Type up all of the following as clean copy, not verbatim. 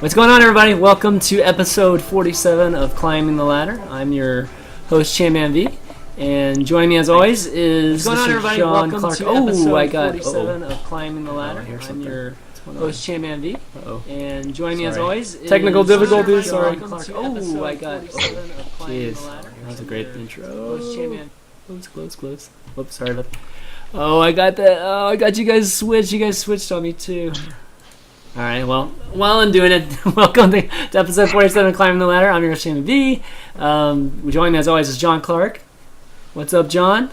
What's going on, everybody? Welcome to episode 47 of Climbing the Ladder. I'm your host, ChanmanV, and joining me as always is Mr. John Clark. I got 47 of Climbing the Ladder. I'm your host, ChanmanV, and joining me as always is technical difficulties. Sorry. I got 47 of Climbing the Ladder. That was a great intro. Close. Whoops, sorry about that. Oh, I got that. Oh, I got you guys switched. You guys switched on me too. All right, well, while I'm doing it, welcome to episode 47 of Climbing the Ladder. I'm your host, ChanmanV. Joining me as always is John Clark. What's up, John?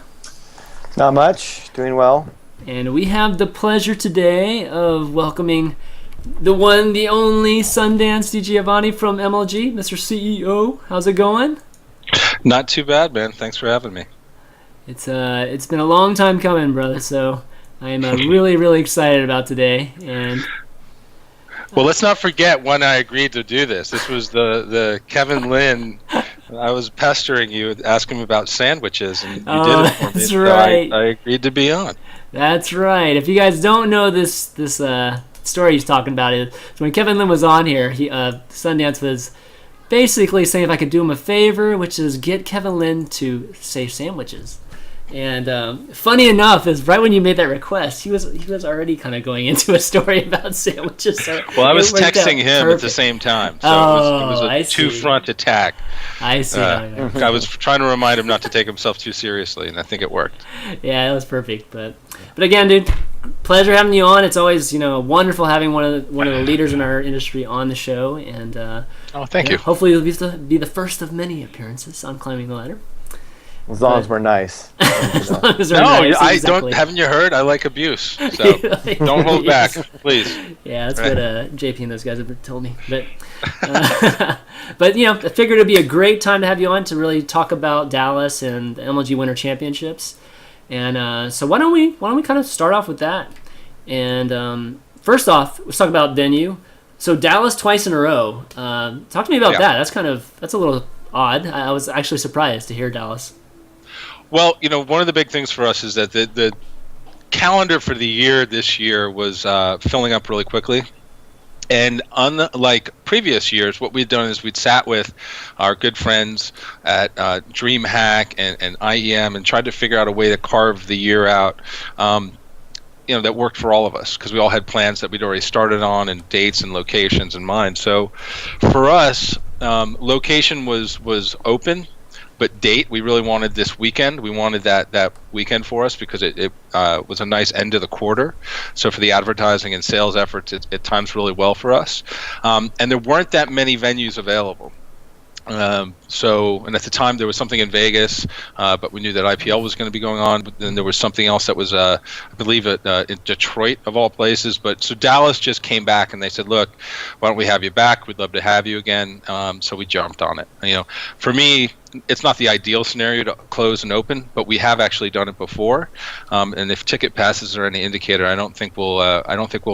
Not much. Doing well. And we have the pleasure today of welcoming the one, the only Sundance DiGiovanni from MLG, Mr. CEO. How's it going? Not too bad, man. Thanks for having me. It's been a long time coming, brother. So I am really, really excited about today. And well, let's not forget when I agreed to do this. This was the Kevin Lynn. I was pestering you, asking him about sandwiches, and you did it for me. That's right. So I agreed to be on. That's right. If you guys don't know this story he's talking about, is when Kevin Lynn was on here, Sundance was basically saying if I could do him a favor, which is get Kevin Lynn to say sandwiches. And funny enough, is right when you made that request, he was already kind of going into a story about sandwiches. So well, I was texting him at the same time, so it was a two-front attack. I see. I was trying to remind him not to take himself too seriously, and I think it worked. Yeah, it was perfect. But again, dude, pleasure having you on. It's always wonderful having one of the leaders in our industry on the show. And thank you. Hopefully, you'll be the first of many appearances on Climbing the Ladder. As long as we're nice. As long as we're nice, I exactly. don't. Haven't you heard? I like abuse, so don't hold back, please. Yeah, that's what JP and those guys have told me. But I figured it'd be a great time to have you on to really talk about Dallas and the MLG Winter Championships. And so why don't we kind of start off with that? And first off, let's talk about venue. So Dallas twice in a row. Talk to me about that. That's a little odd. I was actually surprised to hear Dallas. Well, one of the big things for us is that the calendar for the year this year was filling up really quickly. And unlike previous years, what we'd done is we'd sat with our good friends at DreamHack and IEM and tried to figure out a way to carve the year out that worked for all of us, because we all had plans that we'd already started on and dates and locations in mind. So for us, location was open. But date, we really wanted this weekend. We wanted that weekend for us because it was a nice end of the quarter. So for the advertising and sales efforts, it times really well for us. And there weren't that many venues available. And at the time there was something in Vegas, but we knew that IPL was going to be going on. But then there was something else that was, I believe, in Detroit of all places. But so Dallas just came back and they said, "Look, why don't we have you back? We'd love to have you again." So we jumped on it. For me, it's not the ideal scenario to close and open, but we have actually done it before. And if ticket passes are any indicator, I don't think we'll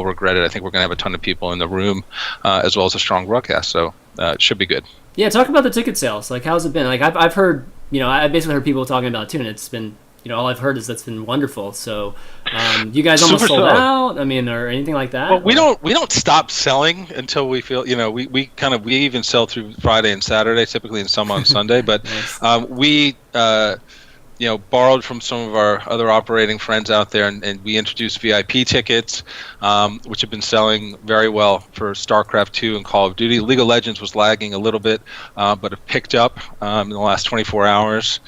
regret it. I think we're going to have a ton of people in the room, as well as a strong broadcast. So it should be good. Yeah, talk about the ticket sales. Like, how's it been? Like, I've heard, I basically heard people talking about it too, and it's been, all I've heard is that's been wonderful. So, you guys almost sold out. I mean, or anything like that? Well, we don't stop selling until we feel, we even sell through Friday and Saturday, typically, and some on Sunday. But nice. We borrowed from some of our other operating friends out there, and we introduced VIP tickets, which have been selling very well for StarCraft 2 and Call of Duty. League of Legends was lagging a little bit, but it picked up in the last 24 hours.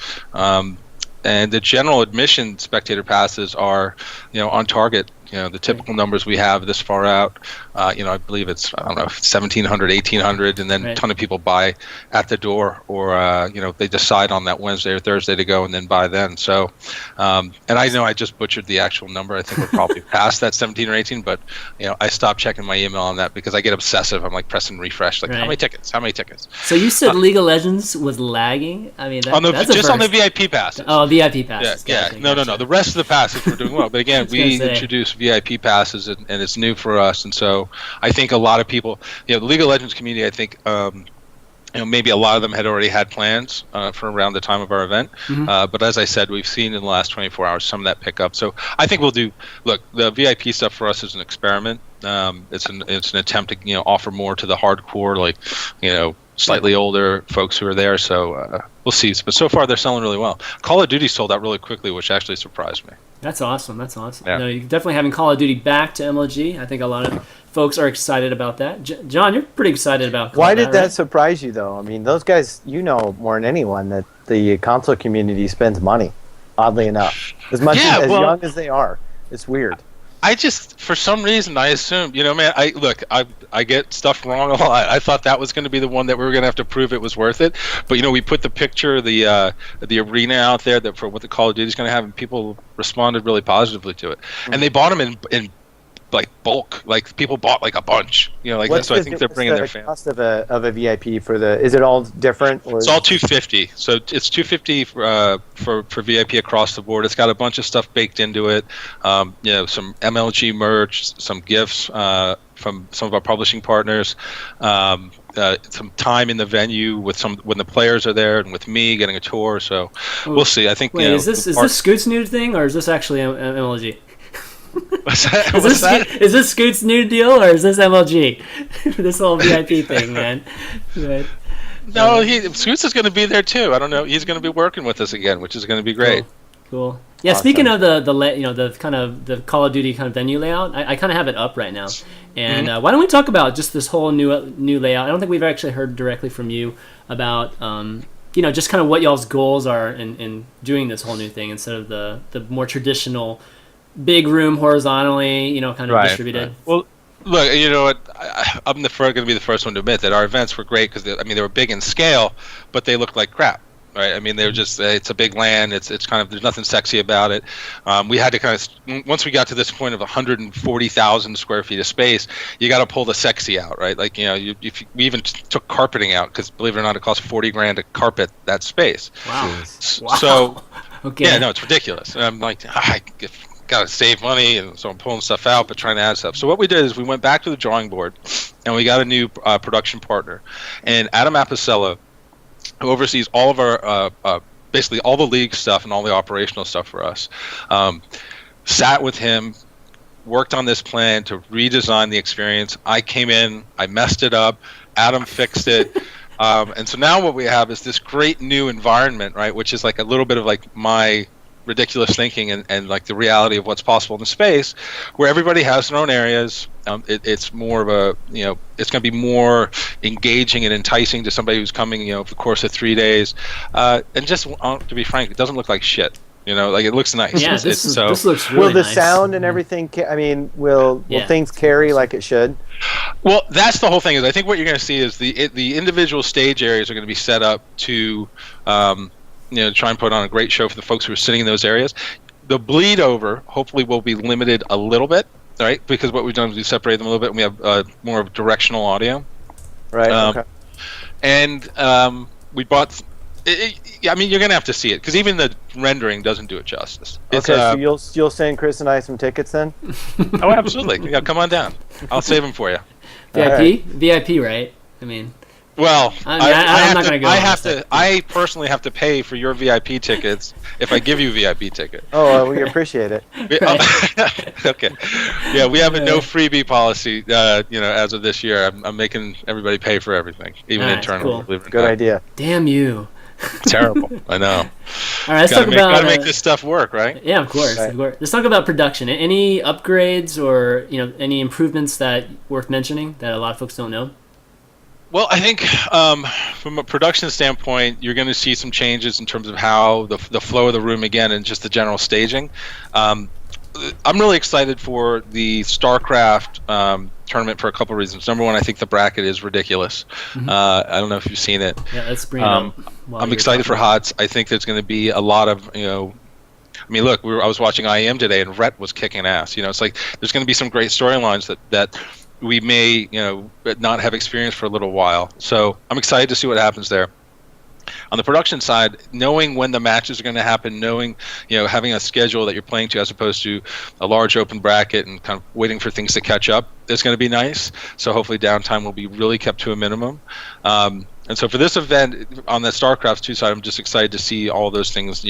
And the general admission spectator passes are, on target. The typical numbers we have this far out, I believe it's, 1,700, 1,800, and then a ton of people buy at the door, or, they decide on that Wednesday or Thursday to go and then buy then. So, and I know I just butchered the actual number. I think we're probably past that 17 or 18, but, I stopped checking my email on that because I get obsessive. I'm like pressing refresh, like, how many tickets? So you said League of Legends was lagging? I mean, that's just on the VIP passes. Oh, VIP passes. Yeah. No. The rest of the passes were doing well. But again, we introduced VIP passes, and it's new for us, and so I think a lot of people, the League of Legends community, I think maybe a lot of them had already had plans for around the time of our event. But as I said, we've seen in the last 24 hours some of that pick up. So I think we'll do. Look, the VIP stuff for us is an experiment. It's an attempt to offer more to the hardcore, like slightly older folks who are there. So we'll see. But so far they're selling really well. Call of Duty sold out really quickly, which actually surprised me. That's awesome. That's awesome. Yeah. You're definitely having Call of Duty back to MLG. I think a lot of folks are excited about that. John, you're pretty excited about Why did that right? surprise you, though? I mean, those guys, more than anyone, that the console community spends money, oddly enough. As much as young as they are. It's weird. I just, for some reason, I assumed, man, I get stuff wrong a lot. I thought that was going to be the one that we were going to have to prove it was worth it. But, we put the picture of the arena out there for what the Call of Duty is going to have, and people responded really positively to it. And they bought them in like bulk, like people bought like a bunch, so I think they're bringing their fans. What's the cost of a VIP for is it all different? Or it's all $250. So it's $250 for VIP across the board. It's got a bunch of stuff baked into it. Some MLG merch, some gifts from some of our publishing partners, some time in the venue when the players are there, and with me getting a tour. So we'll see. I think. Wait, is this Scoot's nude thing, or is this actually MLG? What's that? Is this Scoot's new deal, or is this MLG? This whole VIP thing, man. Right. No, Scoots is going to be there too. I don't know. He's going to be working with us again, which is going to be great. Cool. Yeah. Awesome. Speaking of the kind of the Call of Duty kind of venue layout, I kind of have it up right now. And why don't we talk about just this whole new layout? I don't think we've actually heard directly from you about just kind of what y'all's goals are in doing this whole new thing instead of the more traditional big room horizontally, kind of distributed. Right. Well, look, you know what? I'm going to be the first one to admit that our events were great because they were big in scale, but they looked like crap. Right? I mean, they were just, it's a big land. It's kind of, there's nothing sexy about it. We had to kind of, once we got to this point of 140,000 square feet of space, you got to pull the sexy out, right? Like, we even took carpeting out because, believe it or not, it costs $40,000 to carpet that space. Wow. So, okay. Yeah, no, it's ridiculous. And I'm like, got to save money, and so I'm pulling stuff out, but trying to add stuff. So what we did is we went back to the drawing board, and we got a new production partner. And Adam Apicella, who oversees all of our, basically all the league stuff and all the operational stuff for us, sat with him, worked on this plan to redesign the experience. I came in, I messed it up, Adam fixed it. And so now what we have is this great new environment, right, which is like a little bit of like my ridiculous thinking and like the reality of what's possible in the space, where everybody has their own areas. It's more of a, it's going to be more engaging and enticing to somebody who's coming, over the course of 3 days. And just to be frank, it doesn't look like shit. Like it looks nice. Yeah, this looks really Will the nice. sound and everything? Will things carry like it should? Well, that's the whole thing. Is I think what you're going to see is the individual stage areas are going to be set up to. Try and put on a great show for the folks who are sitting in those areas. The bleed over, hopefully, will be limited a little bit, right? Because what we've done is we separate them a little bit, and we have more of directional audio. Right. Okay. And we bought. You're going to have to see it because even the rendering doesn't do it justice. So you'll send Chris and I some tickets then? Oh, absolutely. Yeah, come on down. I'll save them for you. VIP, right? I mean. Well, I'm not going to go. I personally have to pay for your VIP tickets if I give you a VIP ticket. Oh, we appreciate it. Okay. Yeah, we have a no freebie policy. As of this year, I'm making everybody pay for everything, even internally. Cool. Good idea. Damn you. Terrible. I know. All right, let's talk about. Gotta make this stuff work, right? Yeah, of course. Right. Let's talk about production. Any upgrades or any improvements that worth mentioning that a lot of folks don't know? Well, I think from a production standpoint, you're going to see some changes in terms of how the flow of the room again and just the general staging. I'm really excited for the StarCraft tournament for a couple of reasons. Number one, I think the bracket is ridiculous. I don't know if you've seen it. Yeah, let's bring it up. I'm excited for HOTS. I think there's going to be a lot of, I mean, look, I was watching IEM today, and Rhett was kicking ass. It's like there's going to be some great storylines that we may, not have experienced for a little while. So I'm excited to see what happens there. On the production side, knowing when the matches are going to happen, knowing, having a schedule that you're playing to as opposed to a large open bracket and kind of waiting for things to catch up is going to be nice. So hopefully downtime will be really kept to a minimum. And so for this event on the StarCraft 2 side, I'm just excited to see all those things,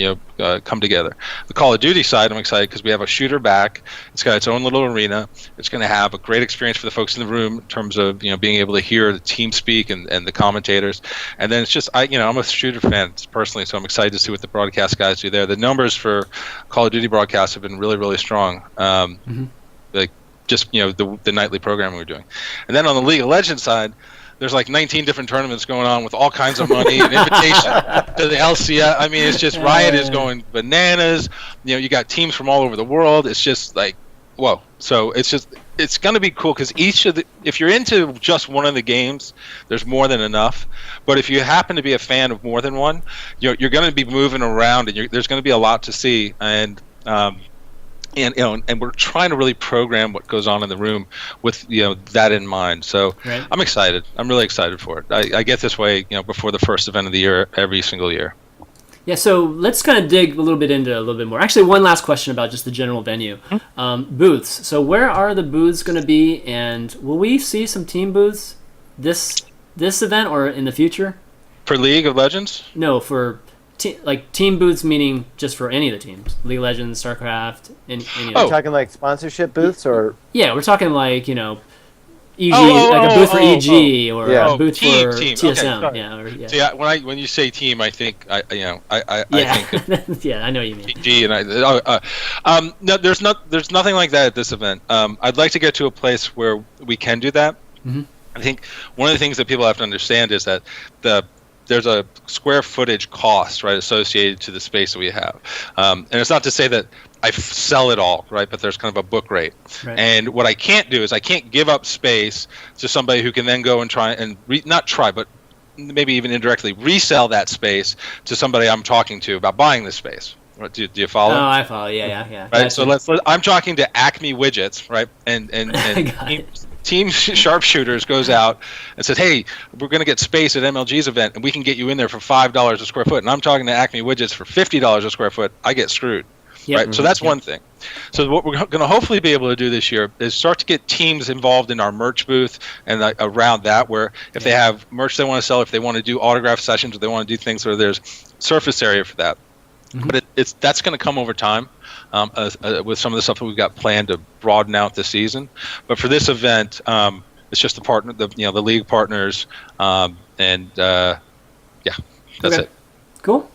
come together. The Call of Duty side, I'm excited because we have a shooter back. It's got its own little arena. It's going to have a great experience for the folks in the room in terms of, being able to hear the team speak and the commentators. And then it's just, I'm a shooter fan personally, so I'm excited to see what the broadcast guys do there. The numbers for Call of Duty broadcasts have been really, really strong. The nightly programming we're doing. And then on the League of Legends side, there's like 19 different tournaments going on with all kinds of money and invitation to the LCS. I mean, it's just Riot is going bananas. You got teams from all over the world. It's just like, whoa. So it's going to be cool because if you're into just one of the games, there's more than enough. But if you happen to be a fan of more than one, you're going to be moving around and there's going to be a lot to see. And we're trying to really program what goes on in the room with that in mind. So right. I'm excited. I'm really excited for it. I get this way before the first event of the year every single year. Yeah. So let's kind of dig a little bit into a little bit more. Actually, one last question about just the general venue, booths. So where are the booths going to be, and will we see some team booths this event or in the future? For League of Legends? No, for. Team booths, meaning just for any of the teams, League of Legends, StarCraft, any. Are you talking like sponsorship booths or? Yeah, we're talking like EG, like a booth for EG or a booth for TSM. Okay, So when you say team, I think I think. Yeah, I know what you mean. EG and no, there's nothing like that at this event. I'd like to get to a place where we can do that. Mm-hmm. I think one of the things that people have to understand is that there's a square footage cost, right, associated to the space that we have. And it's not to say that I sell it all, right, but there's kind of a book rate. Right. And what I can't do is I can't give up space to somebody who can then go and try and, but maybe even indirectly resell that space to somebody I'm talking to about buying this space. Do you follow? Oh, I follow. Yeah. Right. So I'm talking to Acme Widgets, right, and Team Sharpshooters goes out and says, hey, we're going to get space at MLG's event, and we can get you in there for $5 a square foot. And I'm talking to Acme Widgets for $50 a square foot. I get screwed. Yep. Right? So that's one thing. So what we're going to hopefully be able to do this year is start to get teams involved in our merch booth and around that, where if they have merch they want to sell, if they want to do autograph sessions, or they want to do things where there's surface area for that. Mm-hmm. But that's going to come over time. With some of the stuff that we've got planned to broaden out this season, but for this event, it's just the league partners, that's it. Cool.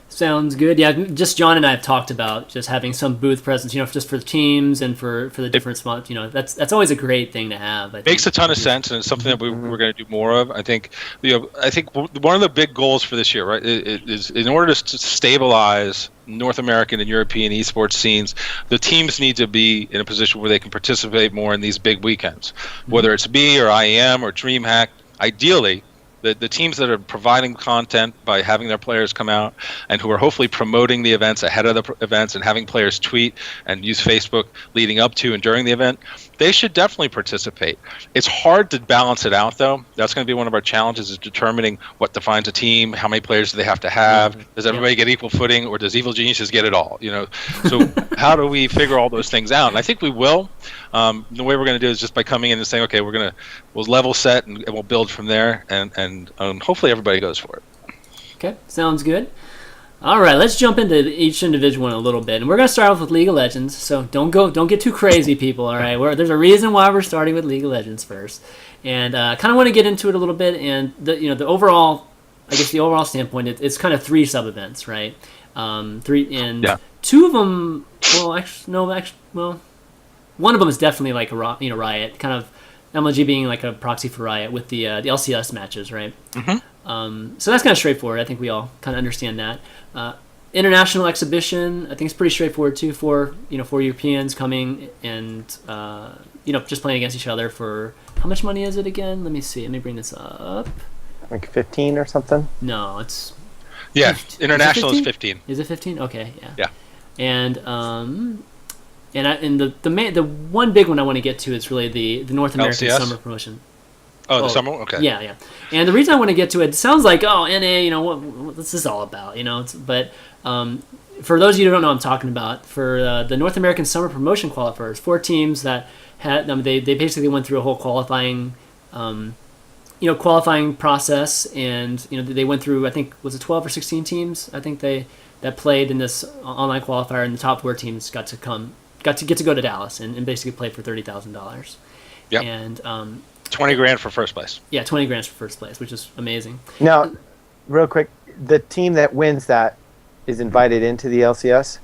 Sounds good. Yeah, just John and I have talked about just having some booth presence, just for the teams and for the different spots. That's always a great thing to have. Makes a ton of sense, and it's something that we're going to do more of. I think one of the big goals for this year, right, is in order to stabilize North American and European esports scenes, the teams need to be in a position where they can participate more in these big weekends, whether it's me or IEM or DreamHack. Ideally, the teams that are providing content by having their players come out and who are hopefully promoting the events ahead of the events and having players tweet and use Facebook leading up to and during the event, they should definitely participate. It's hard to balance it out, though. That's going to be one of our challenges, is determining what defines a team, how many players do they have to have, does everybody get equal footing, or does Evil Geniuses get it all? So how do we figure all those things out? And I think we will. The way we're going to do it is just by coming in and saying, okay, we'll level set and we'll build from there, and hopefully everybody goes for it. Okay, sounds good. All right, let's jump into each individual one a little bit, and we're going to start off with League of Legends. So don't get too crazy, people. All right, there's a reason why we're starting with League of Legends first, and kind of want to get into it a little bit. And the overall standpoint, it's kind of 3 sub events, right? 3 and 2 of them. Well, one of them is definitely like a Riot, kind of MLG being like a proxy for Riot with the LCS matches, right? Mm-hmm. So that's kind of straightforward. I think we all kind of understand that. International exhibition, I think it's pretty straightforward too, for Europeans coming and just playing against each other for, how much money is it again? Let me see. Let me bring this up. Like 15 or something? No, it's... Yeah, international is 15. Is it 15? Okay, yeah. Yeah. And the one big one I want to get to is really the North American LCS? Summer Promotion. Oh, the summer? Okay. Yeah. And the reason I want to get to it sounds like, NA, what's this all about? But for those of you who don't know what I'm talking about, for the North American Summer Promotion qualifiers, 4 teams that had they basically went through a whole qualifying qualifying process, and they went through, I think, was it 12 or 16 teams? I think that played in this online qualifier, and the top 4 teams got to go to Dallas and basically play for $30,000. Yep. And $20,000 for first place. Yeah, $20,000 for first place, which is amazing. Now, real quick, the team that wins that is invited into the LCS.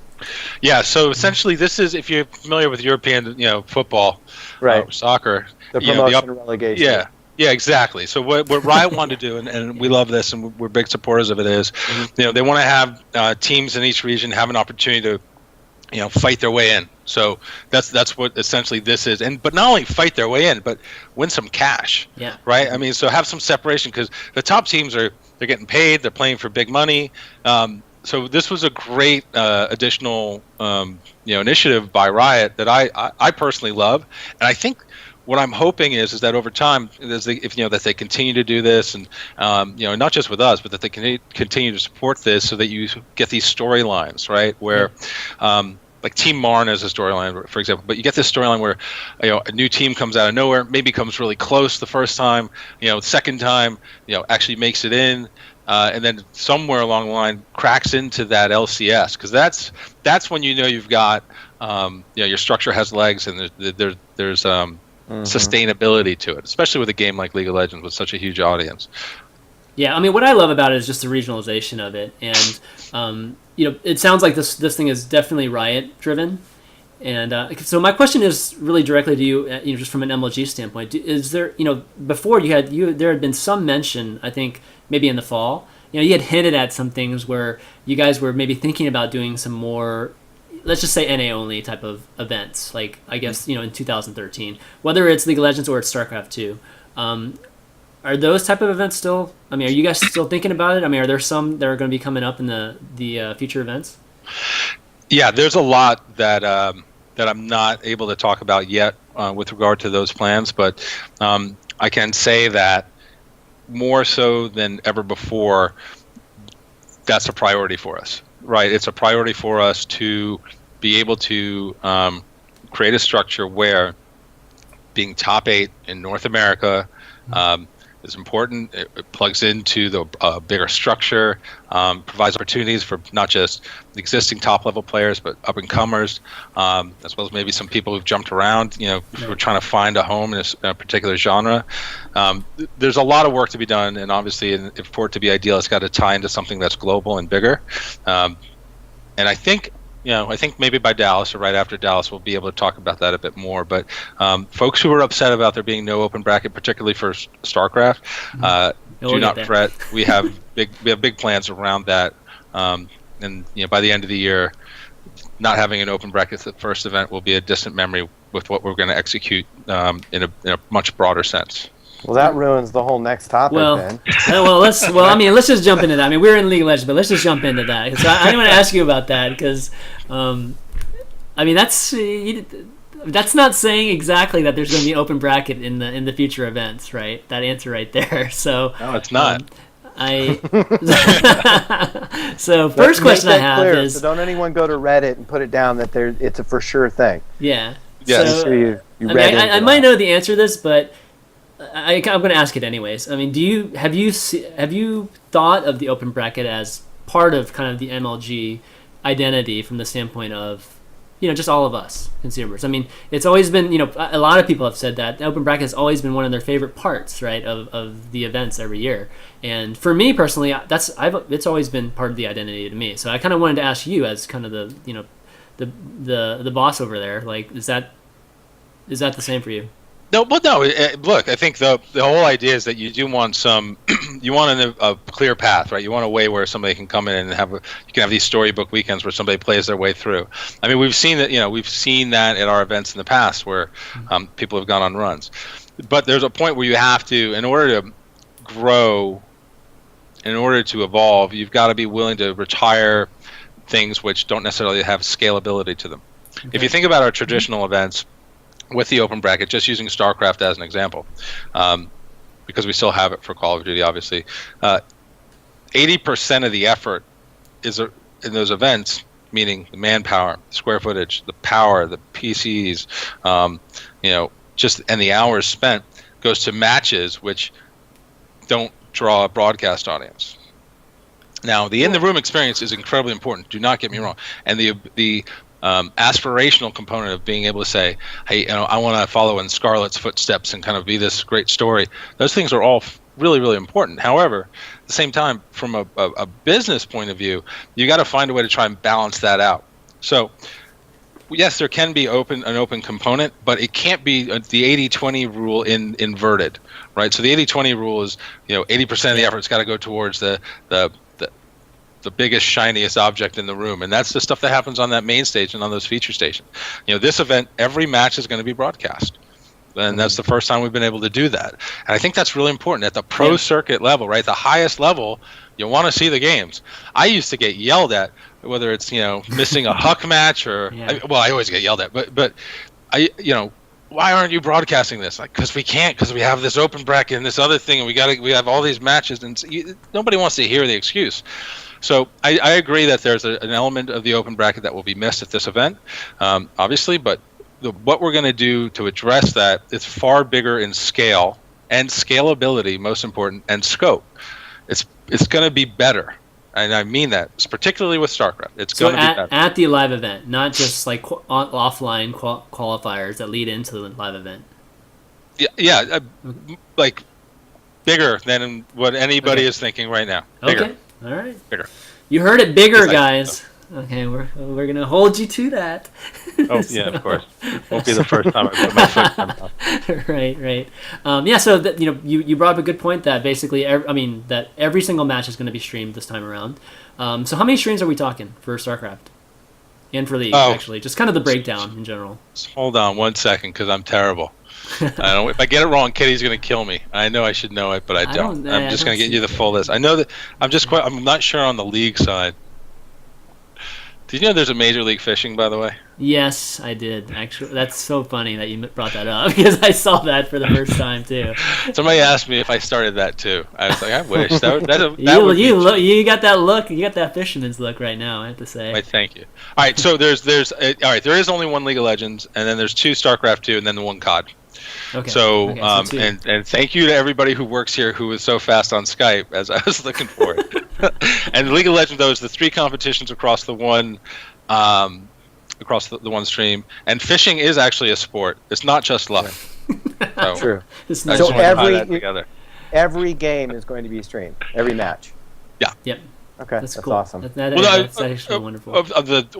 Yeah, so essentially, this is, if you're familiar with European, football, right, soccer, the promotion and relegation. Yeah, exactly. So what Riot wanted to do, and we love this, and we're big supporters of it, is, they want to have teams in each region have an opportunity to, fight their way in. So that's what essentially this is, but not only fight their way in, but win some cash. Yeah. Right. I mean, so have some separation, because the top teams they're getting paid, they're playing for big money. So this was a great additional initiative by Riot that I personally love, and I think what I'm hoping is that over time, that they continue to do this, and not just with us, but that they can continue to support this, so that you get these storylines, right? Where, like Team Marn is a storyline, for example, but you get this storyline where, a new team comes out of nowhere, maybe comes really close the first time, second time, actually makes it in. And then somewhere along the line cracks into that LCS, because that's when you've got your structure has legs, and there's sustainability to it, especially with a game like League of Legends with such a huge audience. Yeah, I mean, what I love about it is just the regionalization of it, and it sounds like this thing is definitely Riot driven. And so my question is really directly to you, just from an MLG standpoint. Is there, before there had been some mention, I think maybe in the fall, you had hinted at some things where you guys were maybe thinking about doing some more, let's just say NA only type of events, like I guess, in 2013, whether it's League of Legends or it's StarCraft 2. Are those type of events still, are you guys still thinking about it? Are there some that are going to be coming up in the future events? Yeah, there's a lot that I'm not able to talk about yet with regard to those plans, but I can say that more so than ever before, that's a priority for us, right? It's a priority for us to be able to create a structure where being top 8 in North America is important. It plugs into the bigger structure, provides opportunities for not just the existing top-level players, but up-and-comers, as well as maybe some people who've jumped around, who are trying to find a home in a particular genre. There's a lot of work to be done, and obviously, for it to be ideal, it's got to tie into something that's global and bigger. And I think maybe by Dallas or right after Dallas, we'll be able to talk about that a bit more. But folks who are upset about there being no open bracket, particularly for StarCraft, do not fret. We have big plans around that. And by the end of the year, not having an open bracket at the first event will be a distant memory with what we're going to execute in a much broader sense. Well, that ruins the whole next topic, then. Let's just jump into that. We're in League of Legends, but let's just jump into that. So I want to ask you about that, because, that's not saying exactly that there's going to be an open bracket in the future events, right? That answer right there. So no, it's not. So first question I have clear, is, so don't anyone go to Reddit and put it down that it's a for sure thing. Yeah. Yes. So, you I might know the answer to this, but I'm going to ask it anyways. Have you thought of the open bracket as part of kind of the MLG identity from the standpoint of, just all of us consumers? It's always been, a lot of people have said that the open bracket has always been one of their favorite parts, right, of the events every year. And for me personally, it's always been part of the identity to me. So I kind of wanted to ask you, as kind of the boss over there, like, is that the same for you? No, look, I think the whole idea is that you do want you want a clear path, right? You want a way where somebody can come in and you can have these storybook weekends where somebody plays their way through. We've seen that at our events in the past where people have gone on runs. But there's a point where you have to, in order to grow, in order to evolve, you've got to be willing to retire things which don't necessarily have scalability to them. Okay. If you think about our traditional events, with the open bracket, just using StarCraft as an example, because we still have it for Call of Duty, obviously, 80% of the effort is in those events, meaning the manpower, square footage, the power, the PCs, and the hours spent, goes to matches, which don't draw a broadcast audience. Now, the in-the-room experience is incredibly important. Do not get me wrong. And the aspirational component of being able to say, hey, I want to follow in Scarlett's footsteps and kind of be this great story. Those things are all really, really important. However, at the same time, from a business point of view, you got to find a way to try and balance that out. So, yes, there can be an open component, but it can't be the 80-20 rule inverted, right? So the 80-20 rule is, 80% of the effort's got to go towards the biggest, shiniest object in the room, and that's the stuff that happens on that main stage and on those feature stations. This event, every match is going to be broadcast, and that's the first time we've been able to do that. And I think that's really important at the pro circuit level, right? The highest level, you want to see the games. I used to get yelled at, whether it's missing a Huck match or I always get yelled at, but I why aren't you broadcasting this? Like, because we can't, because we have this open bracket and this other thing, and we have all these matches, and nobody wants to hear the excuse. So I agree that there's an element of the open bracket that will be missed at this event, obviously, but what we're going to do to address that is far bigger in scale and scalability, most important, and scope. It's going to be better, and I mean that, particularly with StarCraft. It's going to be better. At the live event, not just like offline qualifiers that lead into the live event. Yeah, like bigger than what anybody is thinking right now. Bigger. Okay. All right. Bigger. You heard it, bigger, guys. Okay, we're gonna hold you to that. Oh yeah, of course. Won't be the first time I put my foot in my mouth. Right. So that you brought up a good point that basically, that every single match is going to be streamed this time around. So how many streams are we talking for StarCraft and for League? Actually, just kind of the breakdown in general. Hold on 1 second, because I'm terrible. I don't. If I get it wrong, Kitty's going to kill me. I know I should know it, but I don't. I'm just going to get you the full list. I know that I'm not sure on the League side. Did you know there's a Major League Fishing, by the way? Yes, I did. Actually, that's so funny that you brought that up, because I saw that for the first time too. Somebody asked me if I started that too. I was like, I wish you got that look. You got that fisherman's look right now, I have to say. Right, thank you. All right, so there is only one League of Legends, and then there's 2 StarCraft 2, and then the 1 COD. Okay. So and thank you to everybody who works here who was so fast on Skype as I was looking for it. And League of Legends, though, is the 3 competitions across the one one stream. And fishing is actually a sport. It's not just luck. So, true. So every game is going to be streamed. Every match. Yeah. Yep. Okay, that's cool. Awesome. That's actually wonderful.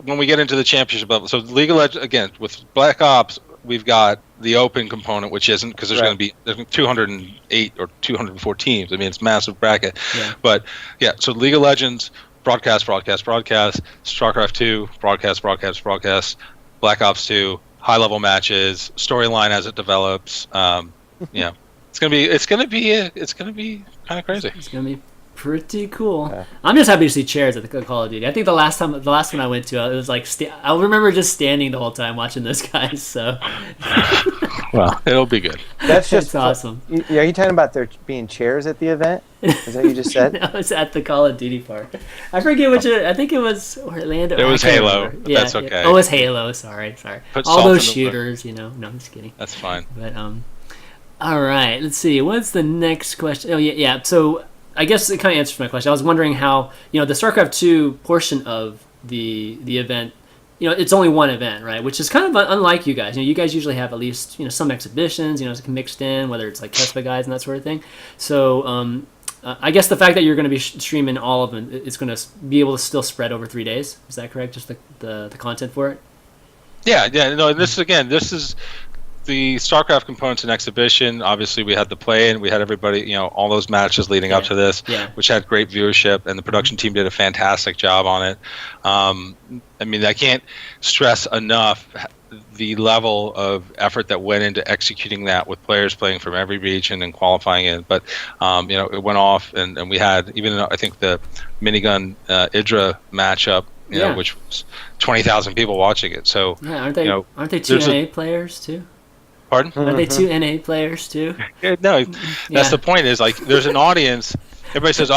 When we get into the championship level, so League of Legends, again, with Black Ops, we've got the open component, which isn't, because there's going to be 208 or 204 teams. I mean, it's a massive bracket. Yeah. But yeah, so League of Legends, broadcast, StarCraft 2, broadcast, Black Ops 2, high level matches, storyline as it develops. It's gonna be kind of crazy. It's gonna be pretty cool. Yeah. I'm just happy to see chairs at the Call of Duty. I think the last one I went to, it was like I remember just standing the whole time watching those guys. So, well, it'll be good. That's just awesome. Are you talking about there being chairs at the event? Is that what you just said? No, it's at the Call of Duty part. I forget which. I think it was Orlando. It was Halo. Yeah, that's okay. Oh, it was Halo. Sorry. Put all those shooters, No, I'm just kidding. That's fine. But all right. Let's see. What's the next question? Oh yeah. So I guess it kind of answers my question. I was wondering how the StarCraft 2 portion of the event, it's only one event, right? Which is kind of unlike you guys. You guys usually have at least some exhibitions, mixed in, whether it's like test by guys and that sort of thing. So I guess the fact that you're going to be streaming all of them, it's going to be able to still spread over 3 days. Is that correct? Just the content for it? Yeah. No, this is the StarCraft components in exhibition. Obviously, we had the play, and we had everybody, all those matches leading up to this, which had great viewership, and the production team did a fantastic job on it. I can't stress enough the level of effort that went into executing that, with players playing from every region and qualifying in. But it went off, and we had I think the minigun Idra matchup, which was 20,000 people watching it. So aren't they 2 NA players too? Pardon? Are they 2 NA players too? No, that's the point. Is like there's an audience. Everybody says,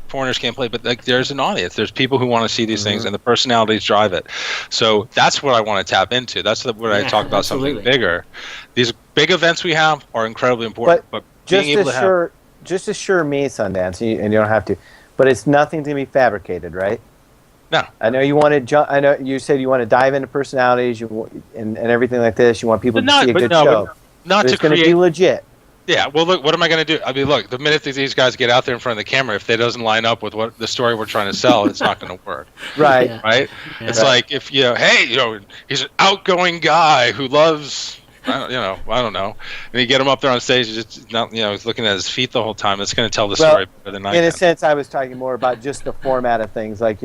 foreigners can't play, but there's an audience. There's people who want to see these things, and the personalities drive it. So that's what I want to tap into. That's what I talk about. Something bigger. These big events we have are incredibly important. But just just assure me, Sundance, and you don't have to, but it's nothing to be fabricated, right? No. I know you want to I know you said you want to dive into personalities, and everything like this. You want people to see a good show. Not but it's going to be legit. Yeah. Well, look. What am I going to do? I mean, look. The minute that these guys get out there in front of the camera, if they doesn't line up with what the story we're trying to sell, it's not going to work. Right. Yeah. Right. Yeah. It's like if hey, he's an outgoing guy who loves. I don't know. And you get him up there on stage, just not, he's looking at his feet the whole time. That's going to tell the story better than I can. In a sense, I was talking more about just the format of things, like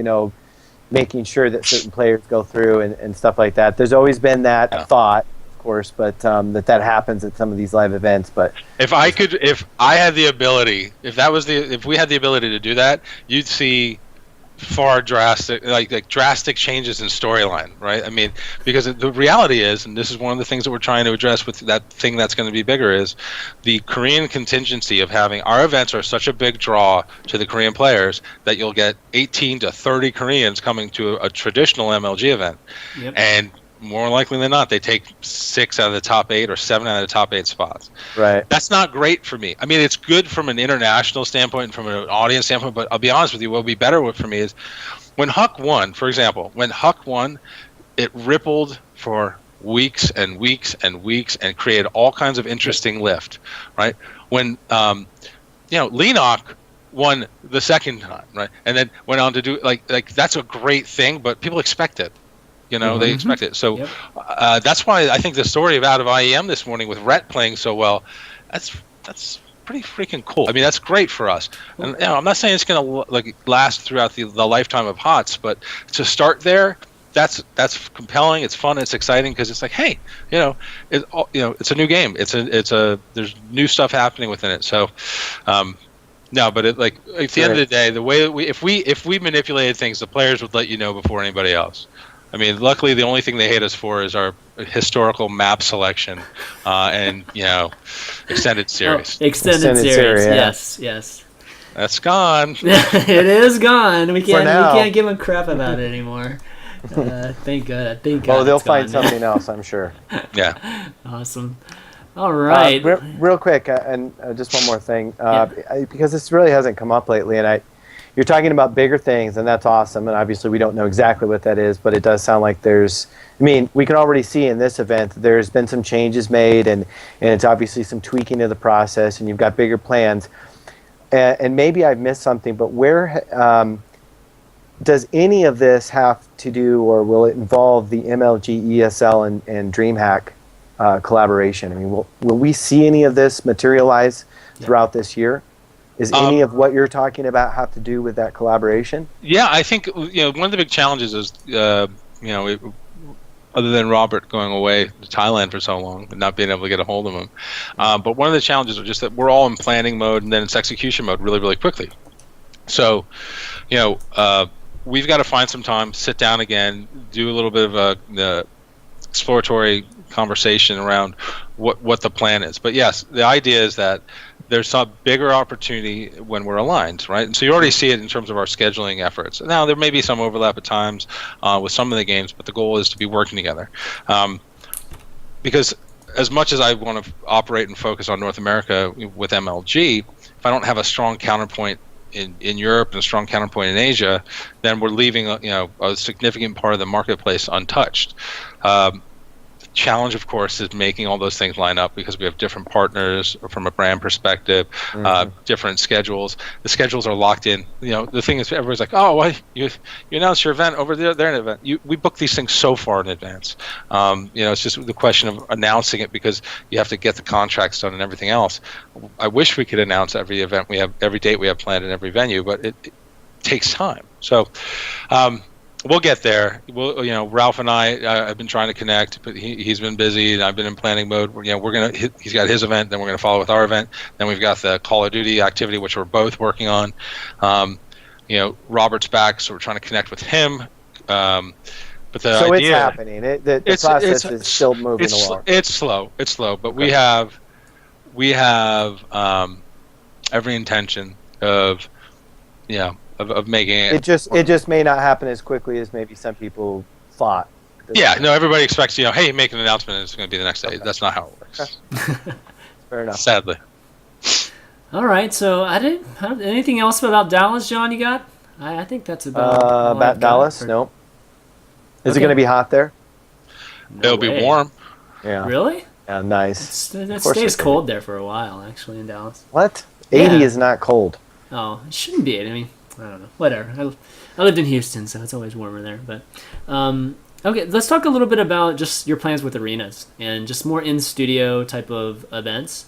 making sure that certain players go through and stuff like that. There's always been that thought, of course, but that happens at some of these live events. But if we had the ability to do that, you'd see far drastic changes in storyline, right? I mean, because the reality is, and this is one of the things that we're trying to address with that thing that's going to be bigger, is the Korean contingency of having our events are such a big draw to the Korean players that you'll get 18 to 30 Koreans coming to a traditional MLG event. Yep. And more likely than not, they take 6 out of the top 8 or 7 out of the top 8 spots. Right. That's not great for me. I mean, it's good from an international standpoint and from an audience standpoint, but I'll be honest with you, what would be better for me is when Huck won, for example, it rippled for weeks and weeks and weeks and created all kinds of interesting lift, right? When, Lenok won the second time, right? And then went on to do, like that's a great thing, but people expect it. They expect it. So that's why I think the story of Out of IEM this morning with Rhett playing so well, that's pretty freaking cool. I mean, that's great for us. And I'm not saying it's going to last throughout the lifetime of HOTS, but to start there, that's compelling. It's fun. It's exciting because it's like, hey, it's a new game. There's new stuff happening within it. So. No, but at the end of the day, the way if we manipulated things, the players would let you know before anybody else. I mean, luckily, the only thing they hate us for is our historical map selection and extended series. Extended series, yes. That's gone. It is gone. We can't give a crap about it anymore. Thank God. Oh, they'll find something else, I'm sure. Yeah. Awesome. All right. Real quick, and just one more thing, because this really hasn't come up lately, and you're talking about bigger things, and that's awesome, and obviously we don't know exactly what that is, but it does sound like we can already see in this event there's been some changes made, and it's obviously some tweaking of the process, and you've got bigger plans. And maybe I've missed something, but where does any of this have to do, or will it involve the MLG ESL and DreamHack collaboration? I mean, will we see any of this materialize throughout this year? Is any of what you're talking about have to do with that collaboration? Yeah, I think one of the big challenges is other than Robert going away to Thailand for so long and not being able to get a hold of him, but one of the challenges are just that we're all in planning mode and then it's execution mode really, really quickly. So, we've got to find some time, sit down again, do a little bit of the exploratory conversation around what the plan is. But yes, the idea is that there's a bigger opportunity when we're aligned, right? And so you already see it in terms of our scheduling efforts. Now, there may be some overlap at times with some of the games, but the goal is to be working together. Because as much as I want to operate and focus on North America with MLG, if I don't have a strong counterpoint in Europe and a strong counterpoint in Asia, then we're leaving a significant part of the marketplace untouched. Challenge, of course, is making all those things line up because we have different partners from a brand perspective, different schedules. The schedules are locked in. The thing is, everybody's like, "Oh, well, you announced your event over there an event." We book these things so far in advance. It's just the question of announcing it because you have to get the contracts done and everything else. I wish we could announce every event we have, every date we have planned in every venue, but it takes time. So. We'll get there. Ralph and I have been trying to connect, but he's been busy, and I've been in planning mode. He's got his event, then we're gonna follow with our event. Then we've got the Call of Duty activity, which we're both working on. Robert's back, so we're trying to connect with him. But the idea, it's happening. The process is still moving along. It's slow, but okay. we have every intention of making it. It just may not happen as quickly as maybe some people thought. Yeah, no, everybody expects, hey, make an announcement and it's going to be the next day. Okay. That's not how it works. Fair enough. Sadly. All right, so anything else about Dallas, John? You got? I think that's about all About I've got Dallas? for- Nope. Is it Okay. going to be hot there? No It'll way. be warm. Yeah. Really? Yeah, nice. That Of course stays it will cold there for a while, actually, in Dallas. What? 80 Yeah. is not cold. Oh, it shouldn't be. I mean, I don't know. Whatever. I lived in Houston, so it's always warmer there. But okay, let's talk a little bit about just your plans with arenas and just more in-studio type of events.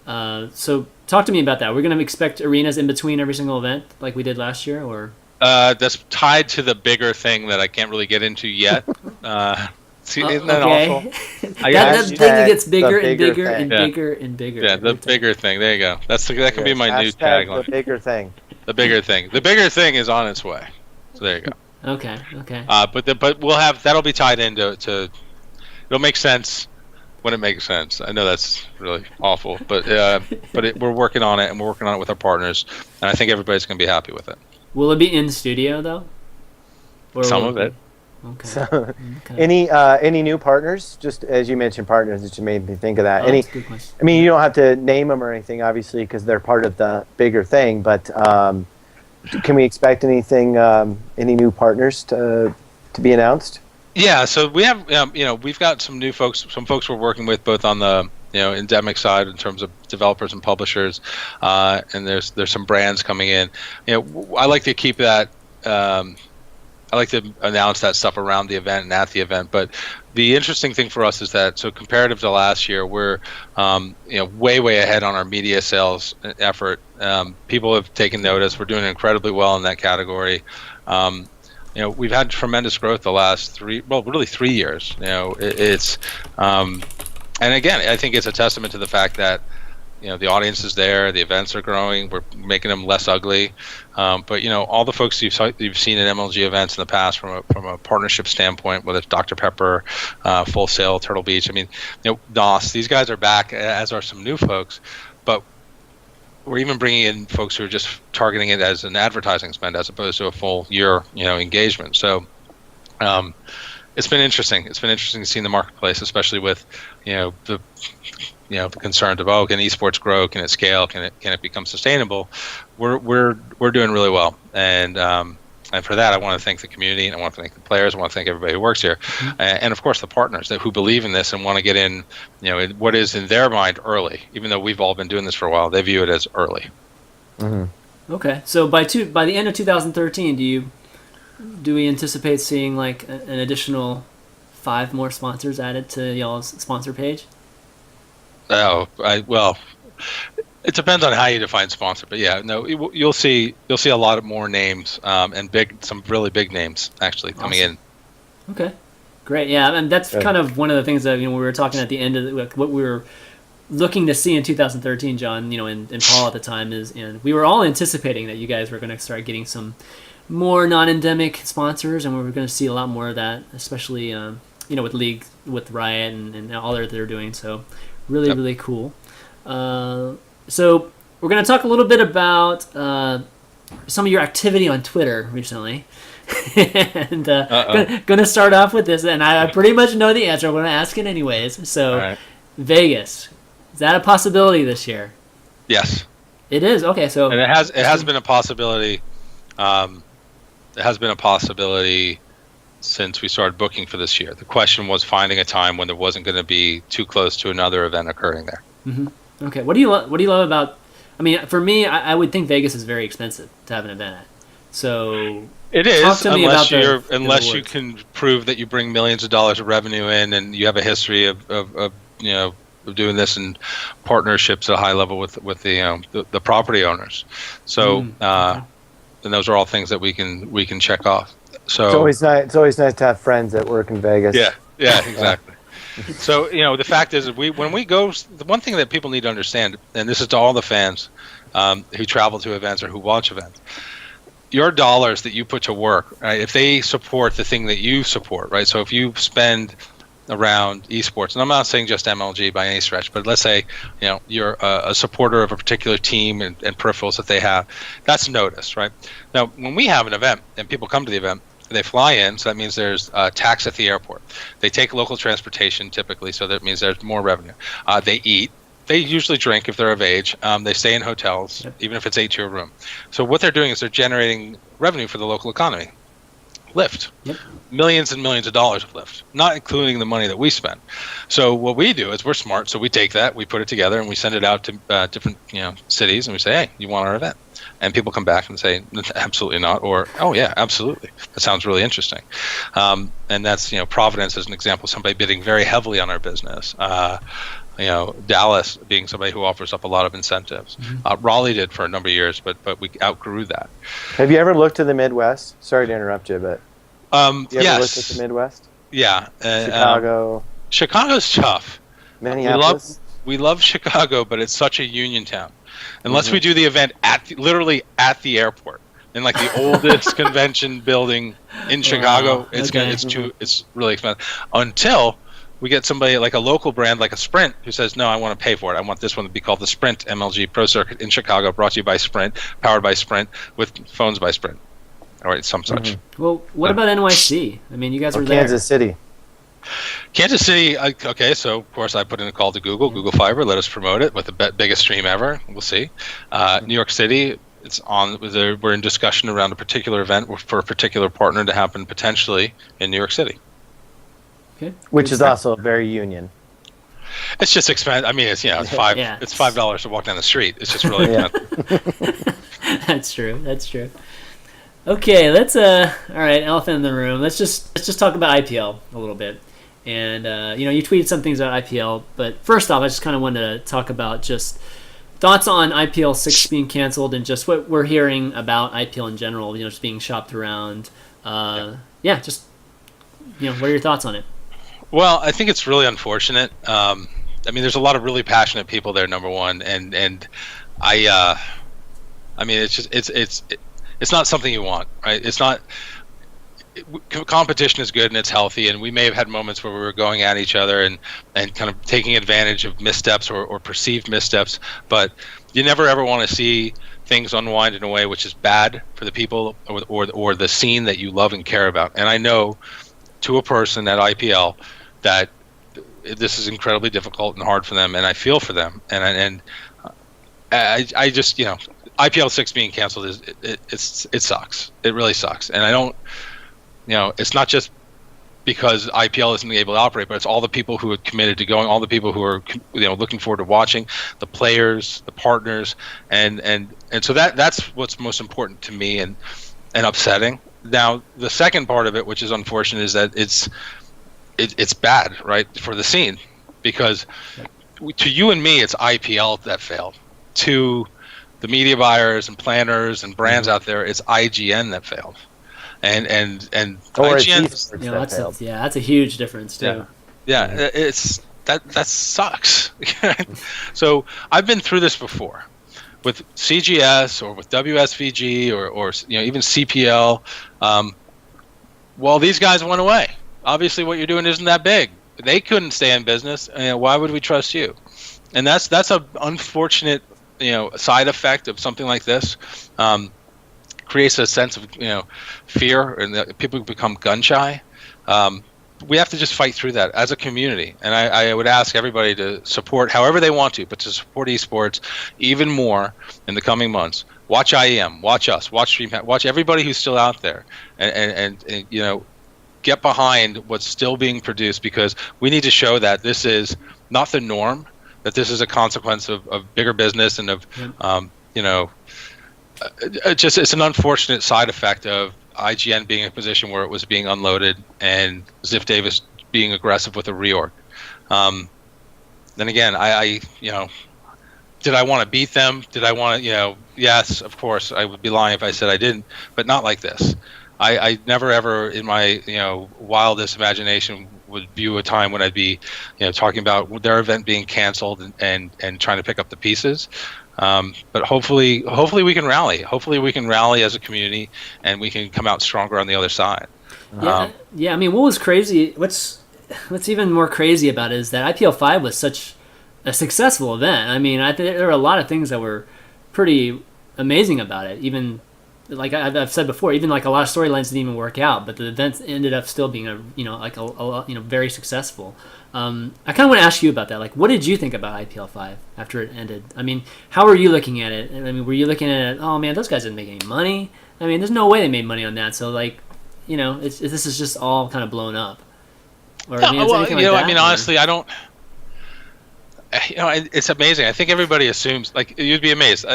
So talk to me about that. We're going to expect arenas in between every single event like we did last year, or? That's tied to the bigger thing that I can't really get into yet. See, isn't that awful? That thing that gets bigger and bigger bigger and thing. bigger and bigger. Yeah, the bigger thing. There you go. That can be my new Hashtag tagline. the bigger thing. The bigger thing. The bigger thing is on its way. So there you go. Okay. But we'll have that'll be tied into it'll make sense when it makes sense. I know that's really awful, but we're working on it, and we're working on it with our partners, and I think everybody's going to be happy with it. Will it be in studio though? Or Some will of it. Okay. So, Okay. any new partners? Just as you mentioned, partners, it just made me think of that. Oh, that's a good question. I mean, you don't have to name them or anything, obviously, because they're part of the bigger thing. But can we expect anything? Any new partners to be announced? Yeah, so we have we've got some new folks, some folks we're working with both on the endemic side in terms of developers and publishers, and there's some brands coming in. I like to keep that. I like to announce that stuff around the event and at the event. But the interesting thing for us is that, so comparative to last year, we're way ahead on our media sales effort. People have taken notice. We're doing incredibly well in that category. We've had tremendous growth the last 3 years. It's and again, I think it's a testament to the fact that the audience is there, the events are growing, we're making them less ugly. But all the folks you've seen at MLG events in the past from a partnership standpoint, whether it's Dr. Pepper, Full Sail, Turtle Beach, I mean, NOS, these guys are back, as are some new folks. But we're even bringing in folks who are just targeting it as an advertising spend as opposed to a full year engagement. So it's been interesting. It's been interesting to see in the marketplace, especially with the concerns of, can esports grow? Can it scale? Can it become sustainable? We're doing really well, and for that I want to thank the community, and I want to thank the players. I want to thank everybody who works here, and of course the partners who believe in this and want to get in. In what is in their mind early, even though we've all been doing this for a while, they view it as early. Mm-hmm. Okay, so by the end of 2013, do we anticipate seeing like an additional 5 more sponsors added to y'all's sponsor page? Oh, well, it depends on how you define sponsor, but yeah, no, you'll see a lot of more names, and some really big names actually coming in. Okay, great. Yeah, and that's kind of one of the things that we were talking at the end of what we were looking to see in 2013, John. And Paul at the time and we were all anticipating that you guys were going to start getting some more non-endemic sponsors, and we were going to see a lot more of that, especially with League, with Riot, and all that they're doing. So really, really cool. So we're going to talk a little bit about some of your activity on Twitter recently. And going to start off with this, and I pretty much know the answer. I'm going to ask it anyways. So, right. Vegas, is that a possibility this year? Yes, it is. Okay, so and it has been a possibility. It has been a possibility since we started booking for this year. The question was finding a time when there wasn't going to be too close to another event occurring there. Mm-hmm. Okay, what do you love about? I mean, for me, I would think Vegas is very expensive to have an event at. So it is, unless you can prove that you bring millions of dollars of revenue in, and you have a history of doing this in partnerships at a high level with the property owners. So and those are all things that we can check off. So it's always nice to have friends that work in Vegas. Yeah, exactly. So the fact is, when we go, the one thing that people need to understand, and this is to all the fans who travel to events or who watch events, your dollars that you put to work, right? If they support the thing that you support, right? So if you spend around esports, and I'm not saying just MLG by any stretch, but let's say you're a supporter of a particular team and peripherals that they have, that's noticed, right? Now, when we have an event and people come to the event, they fly in, so that means there's tax at the airport. They take local transportation typically, so that means there's more revenue. They eat, they usually drink if they're of age. They stay in hotels, even if it's 8-tier room. So what they're doing is they're generating revenue for the local economy. Lift. Yep. Millions and millions of dollars of lift, not including the money that we spend. So what we do is we're smart. So we take that, we put it together, and we send it out to different cities, and we say, hey, you want our event? And people come back and say, absolutely not, or, oh yeah, absolutely. That sounds really interesting. And that's, Providence is an example of somebody bidding very heavily on our business. Dallas being somebody who offers up a lot of incentives. Raleigh did for a number of years, but we outgrew that. Have you ever looked to the Midwest? Sorry to interrupt you, but you ever looked at the Midwest? Yeah. Chicago. Chicago's tough. Minneapolis. We love Chicago, but it's such a union town. Unless we do the event literally at the airport, in like the oldest convention building in Chicago, it's really expensive. Until we get somebody like a local brand like a Sprint who says, no, I want to pay for it. I want this one to be called the Sprint MLG Pro Circuit in Chicago, brought to you by Sprint, powered by Sprint, with phones by Sprint, or some such. Well, what about NYC? I mean, you guys were there. Kansas City. Okay, so of course I put in a call to Google Fiber, let us promote it with the biggest stream ever. We'll see. New York City, we're in discussion around a particular event for a particular partner to happen potentially in New York City. Okay. Which is also very union. It's just expensive. I mean, it's $5 to walk down the street. It's just really expensive. That's true. Okay, let's all right, elephant in the room. Let's just talk about IPL a little bit. And you tweeted some things about IPL, but first off, I just kind of wanted to talk about just thoughts on IPL 6 being canceled and just what we're hearing about IPL in general, just being shopped around. What are your thoughts on it? Well, I think it's really unfortunate. There's a lot of really passionate people there, number one, and it's not something you want, right? It's not. Competition is good and it's healthy, and we may have had moments where we were going at each other and kind of taking advantage of missteps or perceived missteps, but you never ever want to see things unwind in a way which is bad for the people or the scene that you love and care about. And I know to a person at IPL that this is incredibly difficult and hard for them, and I feel for them, and I just IPL 6 being canceled it sucks. It really sucks, and I don't. It's not just because IPL isn't able to operate, but it's all the people who are committed to going, all the people who are looking forward to watching, the players, the partners, and so that's what's most important to me and upsetting. Now, the second part of it, which is unfortunate, is that it's bad, right, for the scene, because to you and me, it's IPL that failed. To the media buyers and planners and brands out there, it's IGN that failed. And IGN, that's a huge difference too. It's that sucks. So I've been through this before with CGS or with WSVG or even CPL. Well, these guys went away. Obviously, what you're doing isn't that big. They couldn't stay in business. Why would we trust you? And that's an unfortunate side effect of something like this. Creates a sense of fear, and that people become gun shy. We have to just fight through that as a community, and I would ask everybody to support however they want to, but to support esports even more in the coming months. Watch IEM, watch us, watch DreamHack, watch everybody who's still out there, and get behind what's still being produced, because we need to show that this is not the norm, that this is a consequence of bigger business and of it's an unfortunate side effect of IGN being in a position where it was being unloaded and Ziff Davis being aggressive with a reorg. Then again, I did I want to beat them? Did I want to, yes, of course. I would be lying if I said I didn't, but not like this. I never ever in my wildest imagination would view a time when I'd be talking about their event being canceled and trying to pick up the pieces. But hopefully we can rally. Hopefully we can rally as a community, and we can come out stronger on the other side. Yeah. I mean, what was crazy? What's even more crazy about it is that IPL 5 was such a successful event. I mean, there were a lot of things that were pretty amazing about it. Even like I've said before, even like a lot of storylines didn't even work out, but the events ended up still being very successful. I kind of want to ask you about that. Like, what did you think about IPL 5 after it ended? I mean, how were you looking at it? I mean, were you looking at it, oh man, those guys didn't make any money? I mean, there's no way they made money on that. So like, this is just all kind of blown up. Or, honestly, I don't. It's amazing. I think everybody assumes, like, you'd be amazed.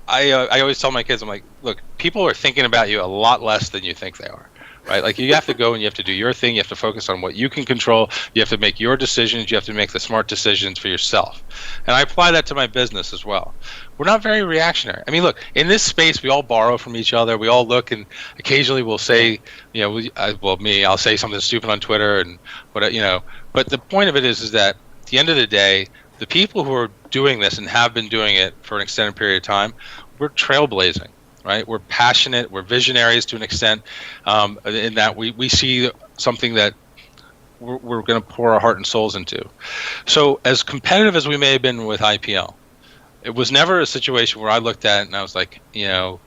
I always tell my kids, I'm like, look, people are thinking about you a lot less than you think they are, right? Like, you have to go and you have to do your thing. You have to focus on what you can control. You have to make your decisions. You have to make the smart decisions for yourself. And I apply that to my business as well. We're not very reactionary. I mean, look, in this space, we all borrow from each other. We all look, and occasionally we'll say, I'll say something stupid on Twitter and whatever, But the point of it is that at the end of the day, the people who are doing this and have been doing it for an extended period of time, we're trailblazing, right? We're passionate, we're visionaries to an extent, in that we see something that we're going to pour our heart and souls into. So as competitive as we may have been with IPL, it was never a situation where I looked at it and I was like, it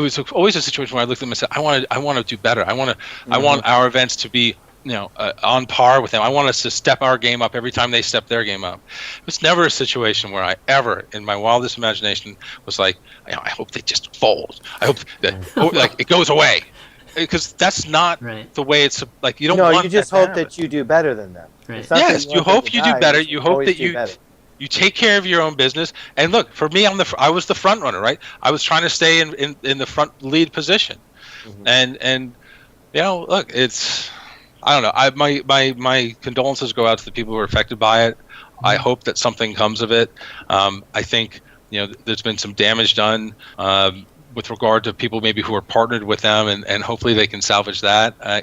was always a situation where I looked at them and said, I want to do better. I want our events to be on par with them. I want us to step our game up every time they step their game up. It was never a situation where I ever, in my wildest imagination, was like, I hope they just fold. I hope that it goes away, because that's not the way it's like. You don't. No, want you just hope that you do better than them. Right. Yes, you hope you do better. You hope that you take care of your own business. And look, for me, I was the front runner, right? I was trying to stay in the front lead position, and look, it's. I don't know. My condolences go out to the people who are affected by it. I hope that something comes of it. I think there's been some damage done with regard to people maybe who are partnered with them, and hopefully they can salvage that. A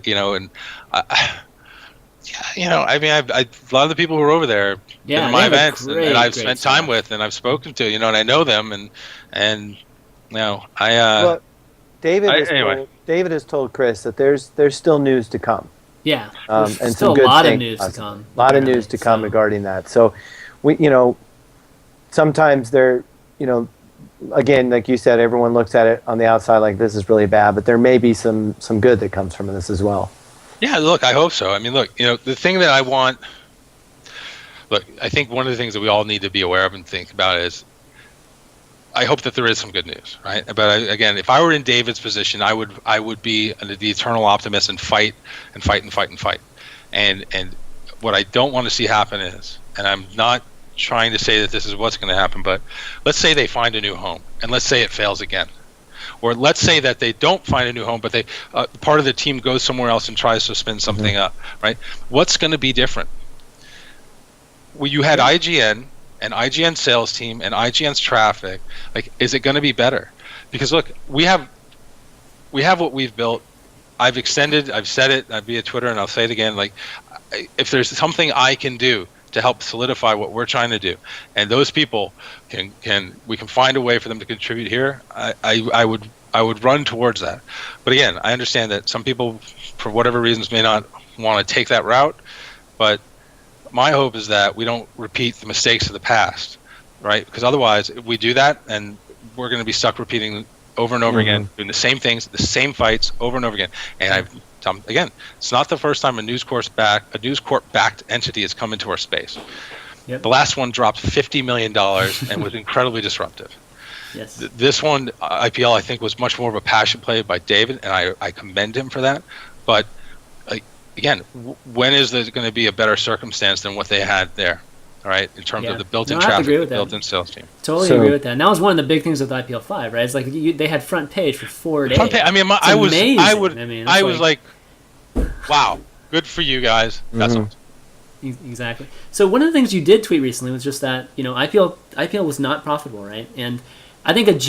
lot of the people who are over there been in my events, and I've spent time with, and I've spoken to, and I know them, and Well, David has told Chris that there's still news to come. Yeah, and still some good a lot of things. news to come. A lot of news to come regarding that. So, sometimes they're, again, like you said, everyone looks at it on the outside like this is really bad, but there may be some good that comes from this as well. Yeah, look, I hope so. I mean, look, the thing that I want. Look, I think one of the things that we all need to be aware of and think about is, I hope that there is some good news, right? But again, if I were in David's position, I would be the eternal optimist and fight and fight and fight and fight. And what I don't want to see happen is, and I'm not trying to say that this is what's going to happen, but let's say they find a new home, and let's say it fails again. Or let's say that they don't find a new home, but they part of the team goes somewhere else and tries to spin something up, right? What's going to be different? Well, you had IGN, and IGN sales team, and IGN's traffic. Like, is it going to be better? Because look, we have what we've built. I've said it via Twitter, and I'll say it again. Like, if there's something I can do to help solidify what we're trying to do, and those people we can find a way for them to contribute here, I would run towards that. But again, I understand that some people, for whatever reasons, may not want to take that route, but my hope is that we don't repeat the mistakes of the past, right? Because otherwise, if we do that, and we're going to be stuck repeating over and over again, doing the same things, the same fights over and over again. And again, it's not the first time a News Corp-backed entity has come into our space. Yep. The last one dropped $50 million and was incredibly disruptive. Yes. This one, IPL, I think, was much more of a passion play by David, and I commend him for that. But again, when is there going to be a better circumstance than what they had there? All right, in terms of the built-in traffic, built-in sales team. Totally agree with that. And that was one of the big things with IPL 5, right? It's like they had front page for 4 days. Front page, I mean, I was like, wow, good for you guys. That's awesome. Exactly. So one of the things you did tweet recently was just that IPL was not profitable, right? And I think behind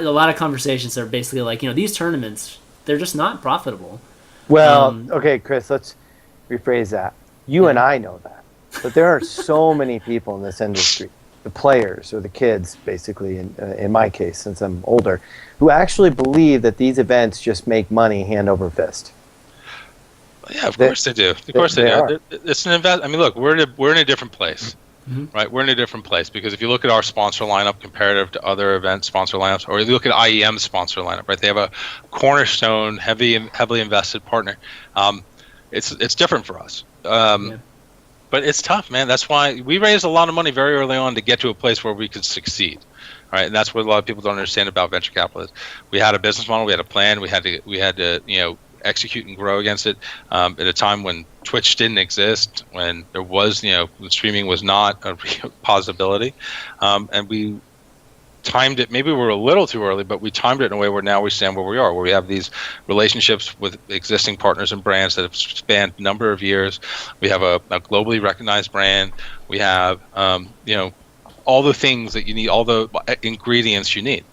a lot of conversations are basically like, these tournaments, they're just not profitable. Well, okay, Chris, let's rephrase that. You and I know that, but there are so many people in this industry, the players or the kids, basically, in my case, since I'm older, who actually believe that these events just make money hand over fist. Yeah, of course they do. Of course they do. It's an invest. I mean, look, we're in a different place. right? We're in a different place because if you look at our sponsor lineup comparative to other event sponsor lineups, or you look at IEM's sponsor lineup, right? They have a cornerstone, heavily invested partner. It's different for us. But it's tough, man. That's why we raised a lot of money very early on to get to a place where we could succeed. Right, and that's what a lot of people don't understand about venture capital is we had a business model, we had a plan, we had to execute and grow against it at a time when Twitch didn't exist, when there was streaming was not a real possibility, and we timed it. Maybe we were a little too early, but we timed it in a way where now we stand where we are, where we have these relationships with existing partners and brands that have spanned a number of years. We have a globally recognized brand. We have all the things that you need, all the ingredients you need.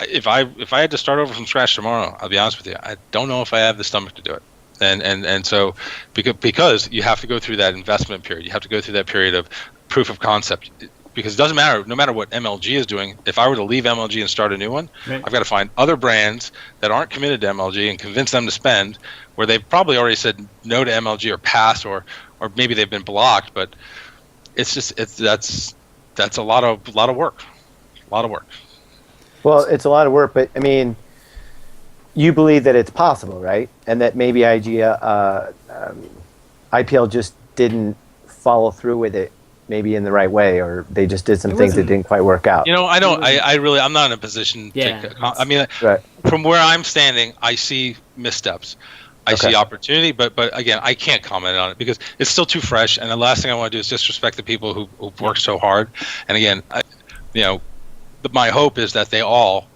If I had to start over from scratch tomorrow, I'll be honest with you, I don't know if I have the stomach to do it. And so because you have to go through that investment period, you have to go through that period of proof of concept. Because it doesn't matter, no matter what MLG is doing, if I were to leave MLG and start a new one, right, I've got to find other brands that aren't committed to MLG and convince them to spend, where they've probably already said no to MLG or pass, or maybe they've been blocked, but that's a lot of work. Well, it's a lot of work, but I mean, you believe that it's possible, right? And that maybe IPL just didn't follow through with it, maybe in the right way, or they just did some things that didn't quite work out. I'm not in a position to. I mean, right, from where I'm standing, I see missteps. I see opportunity, but again, I can't comment on it because it's still too fresh. And the last thing I want to do is disrespect the people who've worked so hard. And again, my hope is that they all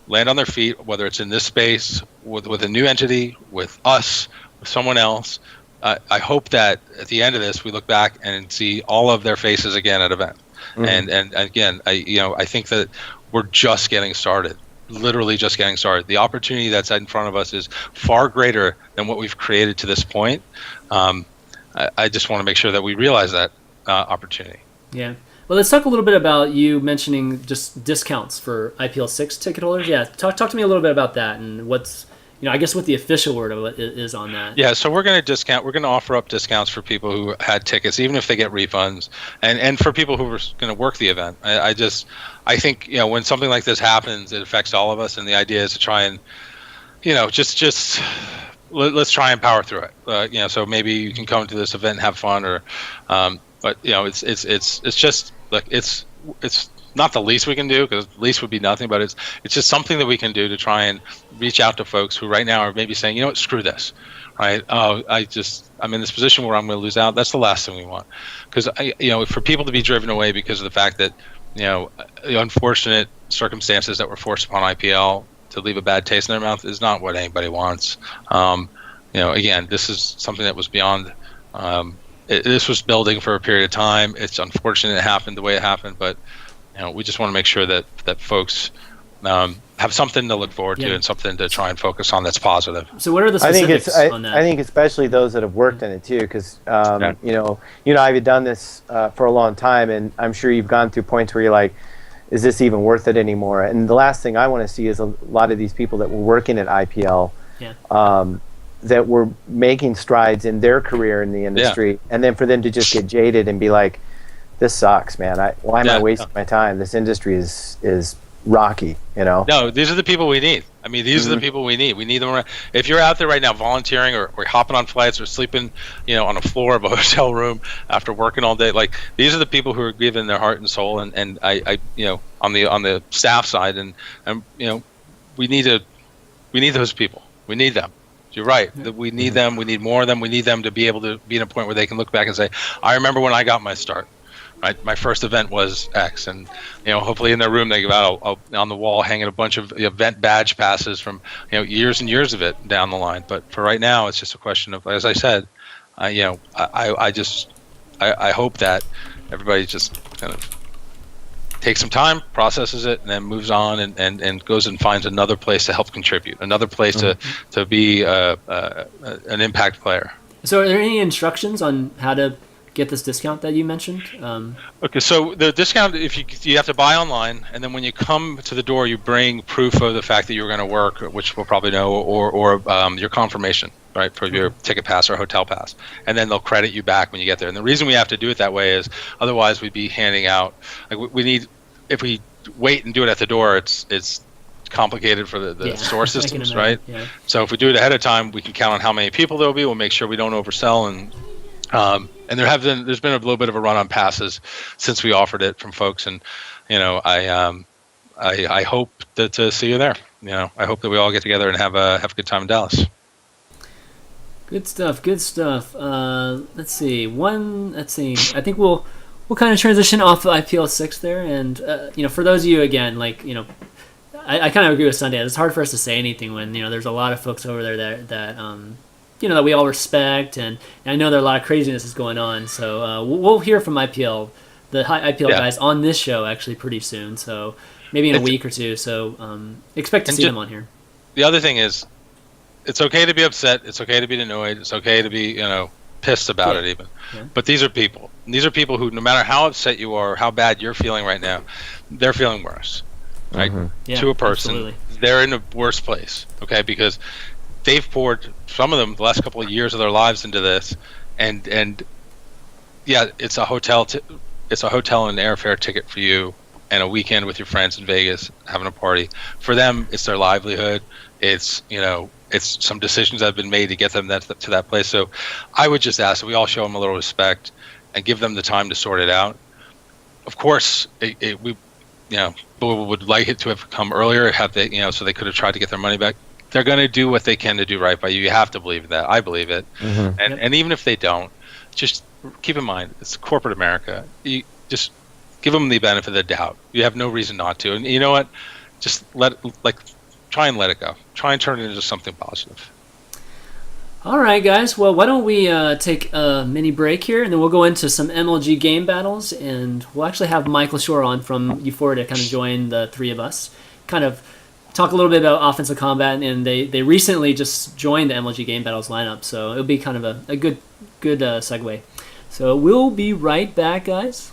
land on their feet, whether it's in this space, with a new entity, with us, with someone else. I hope that at the end of this, we look back and see all of their faces again at event. And again, I think that we're just getting started. Literally just getting started. The opportunity that's in front of us is far greater than what we've created to this point. I just want to make sure that we realize that opportunity. Yeah. Well, let's talk a little bit about you mentioning just discounts for IPL 6 ticket holders. Yeah, talk to me a little bit about that and what's, I guess what the official word of it is on that. Yeah, so we're going to offer up discounts for people who had tickets, even if they get refunds, and for people who are going to work the event. I think when something like this happens, it affects all of us, and the idea is to try and let's try and power through it. So maybe you can come to this event and have fun, or but it's just like it's not the least we can do, because the least would be nothing, but it's just something that we can do to try and reach out to folks who right now are maybe saying, what, screw this, right? I'm in this position where I'm going to lose out. That's the last thing we want, because for people to be driven away because of the fact that the unfortunate circumstances that were forced upon IPL to leave a bad taste in their mouth is not what anybody wants. Again, this is something that was beyond. This was building for a period of time. It's unfortunate it happened the way it happened, but we just want to make sure that folks have something to look forward to and something to try and focus on that's positive. So what are the specifics on that? I think especially those that have worked in it too, because I've done this for a long time, and I'm sure you've gone through points where you're like, is this even worth it anymore? And the last thing I want to see is a lot of these people that were working at IPL that were making strides in their career in the industry, and then for them to just get jaded and be like, this sucks, man. Why am I wasting my time? This industry is rocky, No, these are the people we need. I mean, these are the people we need. We need them around. If you're out there right now volunteering or hopping on flights or sleeping, on a floor of a hotel room after working all day, like, these are the people who are giving their heart and soul. And I on the staff side, and we need those people. We need them. You're right. We need them. We need more of them. We need them to be able to be in a point where they can look back and say, I remember when I got my start. Right, my first event was X, and hopefully in their room they go out on the wall hanging a bunch of event badge passes from years and years of it down the line. But for right now, it's just a question of, as I said, I hope that everybody just kind of takes some time, processes it, and then moves on and goes and finds another place to help contribute, another place to be an impact player. So, are there any instructions on how to get this discount that you mentioned? Okay, so the discount, if you have to buy online, and then when you come to the door, you bring proof of the fact that you're going to work, which we'll probably know, or your confirmation, right, for your ticket pass or hotel pass, and then they'll credit you back when you get there. And the reason we have to do it that way is otherwise we'd be handing out, like we need, if we wait and do it at the door, it's complicated for the store systems, right? Yeah. So if we do it ahead of time, we can count on how many people there'll be. We'll make sure we don't oversell, and there's been a little bit of a run on passes since we offered it from folks, and I hope to see you there. I hope that we all get together and have a good time in Dallas. Good stuff. Let's see. I think we'll kind of transition off of IPL 6 there, and for those of you again, I kind of agree with Sundance. It's hard for us to say anything when there's a lot of folks over there that that we all respect, and I know there are a lot of craziness is going on. So we'll hear from IPL, the IPL guys on this show actually pretty soon. So maybe in a week or two. So expect to see them on here. The other thing is, it's okay to be upset. It's okay to be annoyed. It's okay to be pissed about it even. Yeah. But these are people. And these are people who, no matter how upset you are or how bad you're feeling right now, they're feeling worse. Right? To a person, absolutely. They're in a worse place. Okay, because they've poured, some of them, the last couple of years of their lives into this, and yeah, it's a hotel and airfare ticket for you, and a weekend with your friends in Vegas having a party. For them, it's their livelihood. It's it's some decisions that have been made to get them to that place. So I would just ask that we all show them a little respect and give them the time to sort it out. Of course, we would like it to have come earlier, so they could have tried to get their money back. They're going to do what they can to do right by you. You have to believe that. I believe it. And even if they don't, just keep in mind, it's corporate America. You just give them the benefit of the doubt. You have no reason not to. And you know what? Just try and let it go. Try and turn it into something positive. All right, guys. Well, why don't we take a mini break here, and then we'll go into some MLG game battles, and we'll actually have Michael Schorr on from U4ia to kind of join the three of us, kind of talk a little bit about offensive combat, and they recently just joined the MLG game battles lineup, so it'll be kind of a good segue. So we'll be right back, guys.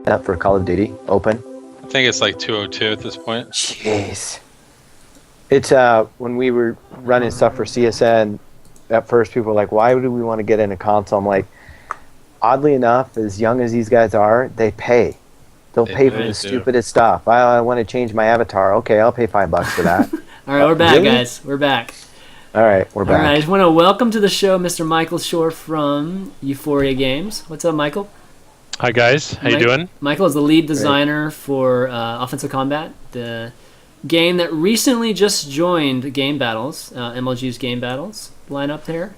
for Call of Duty Open? I think it's like 202 at this point. Jeez. It's when we were running stuff for CSN, at first people were like, why would we want to get in a console? I'm like, oddly enough, as young as these guys are, they pay. They'll pay for the stupidest stuff. I want to change my avatar. Okay, I'll pay $5 for that. All right, we're back, guys. We're back. All right, we're back. All right, I just want to welcome to the show Mr. Michael Schorr from U4ia Games. What's up, Michael? Hi, guys. How you doing? Michael is the lead designer for Offensive Combat, the game that recently just joined GameBattles, MLG's GameBattles lineup there.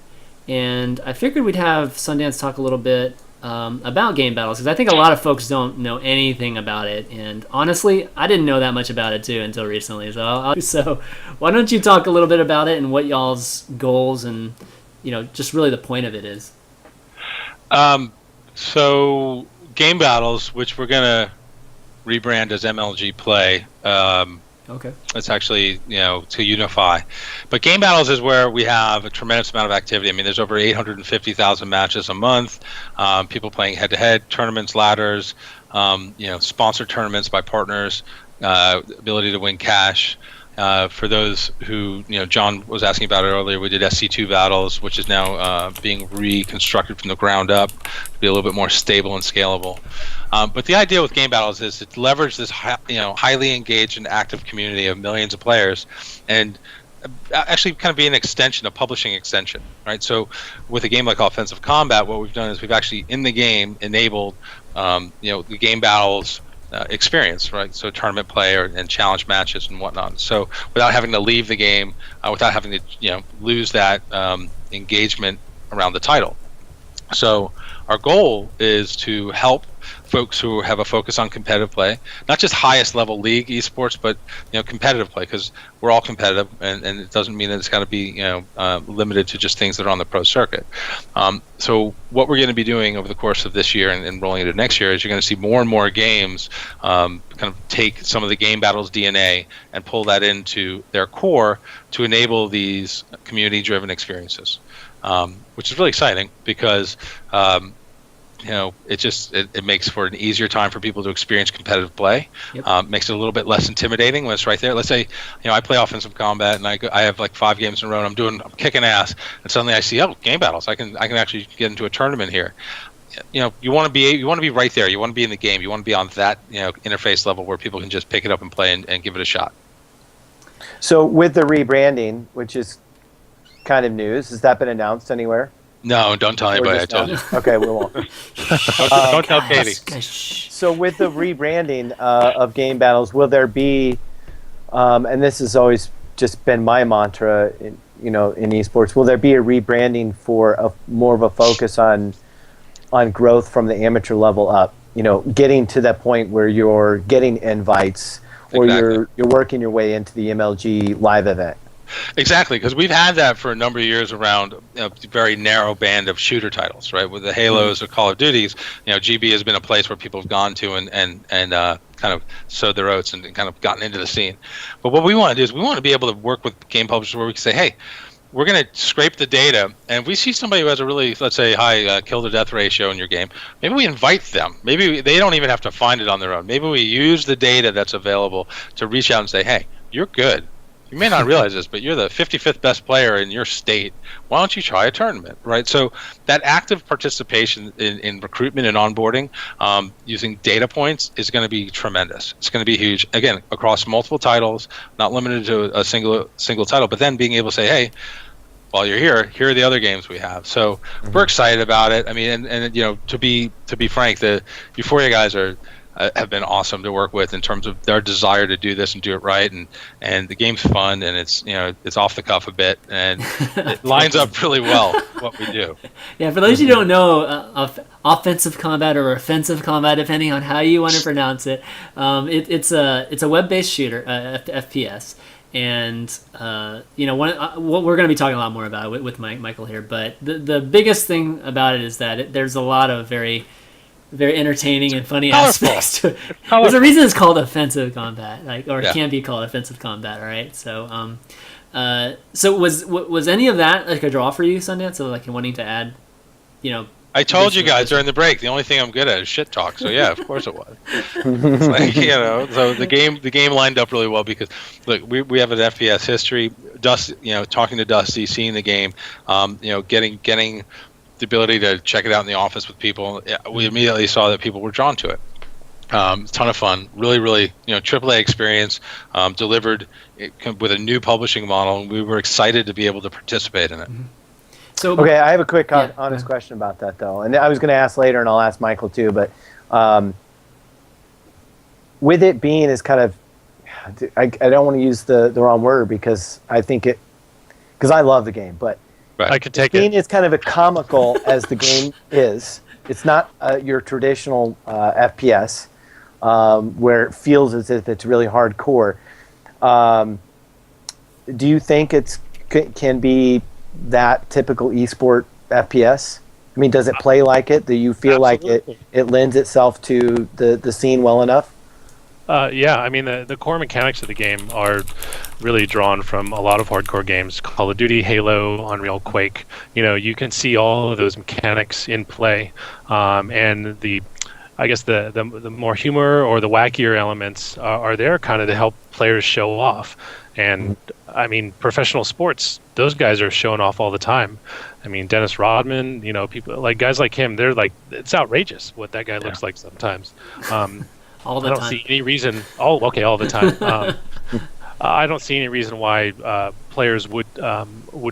And I figured we'd have Sundance talk a little bit about GameBattles, because I think a lot of folks don't know anything about it, and honestly, I didn't know that much about it too until recently. So why don't you talk a little bit about it and what y'all's goals and just really the point of it is? So GameBattles, which we're gonna rebrand as MLG Play. Okay. It's actually, to unify. But GameBattles is where we have a tremendous amount of activity. I mean, there's over 850,000 matches a month, people playing head-to-head, tournaments, ladders, sponsored tournaments by partners, ability to win cash. For those who, John was asking about it earlier, we did SC2 battles, which is now being reconstructed from the ground up to be a little bit more stable and scalable. But the idea with GameBattles is to leverage this, highly engaged and active community of millions of players, and actually kind of be an extension, a publishing extension, right? So with a game like Offensive Combat, what we've done is we've actually in the game enabled, the GameBattles experience, right? So tournament play and challenge matches and whatnot. So without having to leave the game, without having to lose that engagement around the title. So our goal is to help folks who have a focus on competitive play, not just highest level league esports, but competitive play, because we're all competitive, and it doesn't mean that it's got to be limited to just things that are on the pro circuit. So what we're going to be doing over the course of this year and rolling into next year is you're going to see more and more games kind of take some of the GameBattles DNA and pull that into their core to enable these community-driven experiences, which is really exciting because it makes for an easier time for people to experience competitive play. Yep. Makes it a little bit less intimidating when it's right there. Let's say, I play Offensive Combat and I have like 5 games in a row and I'm kicking ass, and suddenly I see, GameBattles. I can actually get into a tournament here. You want to be right there. You want to be in the game. You want to be on that interface level where people can just pick it up and play and give it a shot. So with the rebranding, which is kind of news, has that been announced anywhere? No, don't tell anybody I told you. Okay, we won't. Don't tell Katie. So with the rebranding of GameBattles, will there be, and this has always just been my mantra, in esports, will there be a rebranding for more of a focus on growth from the amateur level up? Getting to that point where you're getting invites, or you're working your way into the MLG live event. Exactly, because we've had that for a number of years around a very narrow band of shooter titles, right? With the Halos or Call of Duties, GB has been a place where people have gone to and kind of sowed their oats and kind of gotten into the scene. But what we want to do is we want to be able to work with game publishers where we can say, hey, we're going to scrape the data, and if we see somebody who has a really, let's say, high kill-to-death ratio in your game, maybe we invite them. Maybe they don't even have to find it on their own. Maybe we use the data that's available to reach out and say, hey, you're good. You may not realize this, but you're the 55th best player in your state. Why don't you try a tournament, right? So that active participation in recruitment and onboarding using data points is going to be tremendous. It's going to be huge. Again, across multiple titles, not limited to a single title, but then being able to say, hey, while you're here are the other games we have. So we're excited about it. I mean, and to be frank, the U4ia guys have been awesome to work with in terms of their desire to do this and do it right, and the game's fun, and it's off the cuff a bit, and it lines up really well what we do. Yeah, for those who don't know, Offensive Combat or Offensive Combat, depending on how you want to pronounce it, it's a web-based shooter, FPS, and what we're going to be talking a lot more about with Michael here, but the biggest thing about it is that there's a lot of very entertaining and funny aspects to it. There's a reason it's called Offensive Combat, it can be called Offensive Combat, right? So, so was any of that like a draw for you, Sundance? So wanting to add, I told you guys during the break. The only thing I'm good at is shit talk. So yeah, of course it was. It's like, so the game lined up really well because look, we have an FPS history. Dusty, talking to Dusty, seeing the game, getting the ability to check it out in the office with people. We immediately saw that people were drawn to it. Ton of fun, really, AAA experience, delivered with a new publishing model, and we were excited to be able to participate in it. So, okay, I have a quick honest question about that, though, and I was going to ask later, and I'll ask Michael too. But with it being as kind of, I don't want to use the wrong word because I think because I love the game, but I could take being it. as kind of a comical as the game is. It's not your traditional FPS where it feels as if it's really hardcore. Do you think can be that typical esport FPS? I mean, does it play like it? Do you feel Absolutely. like it lends itself to the scene well enough? Yeah, I mean, the core mechanics of the game are really drawn from a lot of hardcore games. Call of Duty, Halo, Unreal, Quake. You can see all of those mechanics in play. And I guess the more humor or the wackier elements are there kind of to help players show off. And I mean, professional sports, those guys are showing off all the time. I mean, Dennis Rodman, people like guys like him, they're like, it's outrageous what that guy looks like sometimes. All the I don't time. see any reason. All the time. I don't see any reason why players would